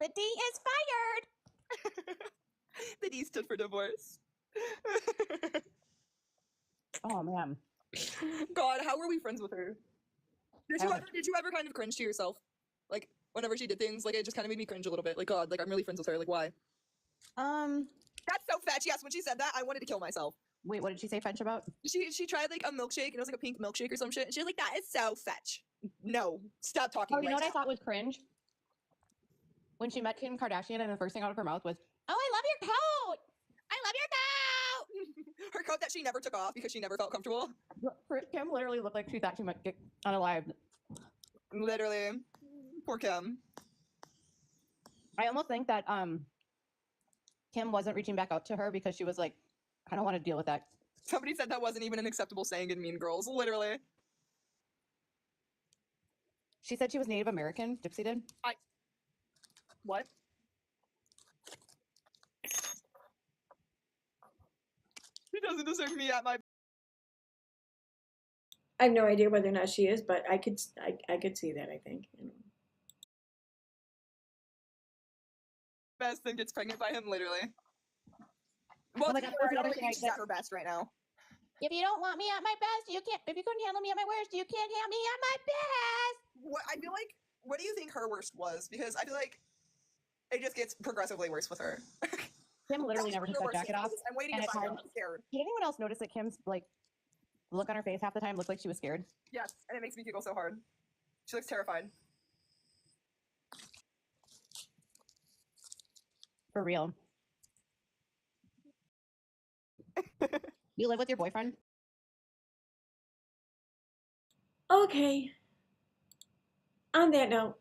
The D is fired. The D stood for divorce. Oh man. God, how were we friends with her? Did you ever kind of cringe to yourself? Like, whenever she did things, like, it just kind of made me cringe a little bit. Like, God, like, I'm really friends with her. Like, why? Um, That's so fetch. Yes, when she said that, I wanted to kill myself. Wait, what did she say fetch about? She tried like a milkshake and it was like a pink milkshake or some shit. And she was like, that is so fetch. No, stop talking. Oh, you know right what I now. thought was cringe? When she met Kim Kardashian and the first thing out of her mouth was, "Oh, I love your coat. I love your coat." Her coat that she never took off because she never felt comfortable. Kim literally looked like she thought she might get unalive. Literally. Poor Kim. I almost think that Kim wasn't reaching back out to her because she was like, I don't want to deal with that. Somebody said that wasn't even an acceptable saying in Mean Girls. Literally. She said she was Native American. Gypsy did. What? She doesn't deserve me at my I have no idea whether or not she is, but I could see that, I think. You know. best and gets pregnant by him, literally. Well, Oh my God, that's I don't another think thing I she's at her best right now. If you don't want me at my best, you can't. If you couldn't handle me at my worst, you can't handle me at my best. What I feel like, what do you think her worst was? Because I feel like it just gets progressively worse with her. Kim literally never took that jacket off. I'm waiting and to it's find hard. out. I'm scared. Did anyone else notice that Kim's like look on her face half the time looked like she was scared? Yes, and it makes me giggle so hard. She looks terrified. For real. You live with your boyfriend? Okay. On that note,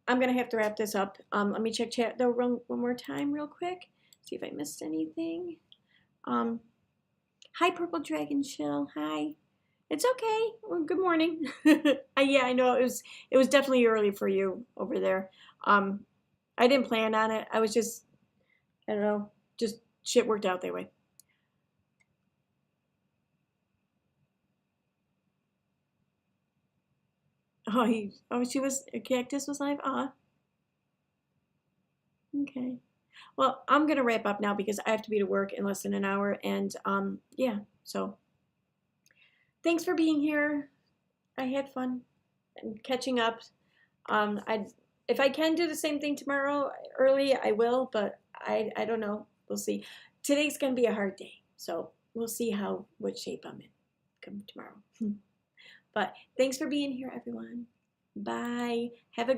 I'm gonna have to wrap this up. Let me check chat though one more time real quick. See if I missed anything. Hi Purple Dragon Chill. Hi. It's okay. Well, good morning. Yeah, I know it was definitely early for you over there. I didn't plan on it. I was just, I don't know, just shit worked out that way. Oh, Cactus was live? Okay. Well, I'm gonna wrap up now because I have to be to work in less than an hour, and yeah, so thanks for being here. I had fun and catching up. If I can do the same thing tomorrow early, I will, but I don't know. We'll see. Today's gonna be a hard day, so we'll see what shape I'm in come tomorrow. But thanks for being here, everyone. Bye. Have a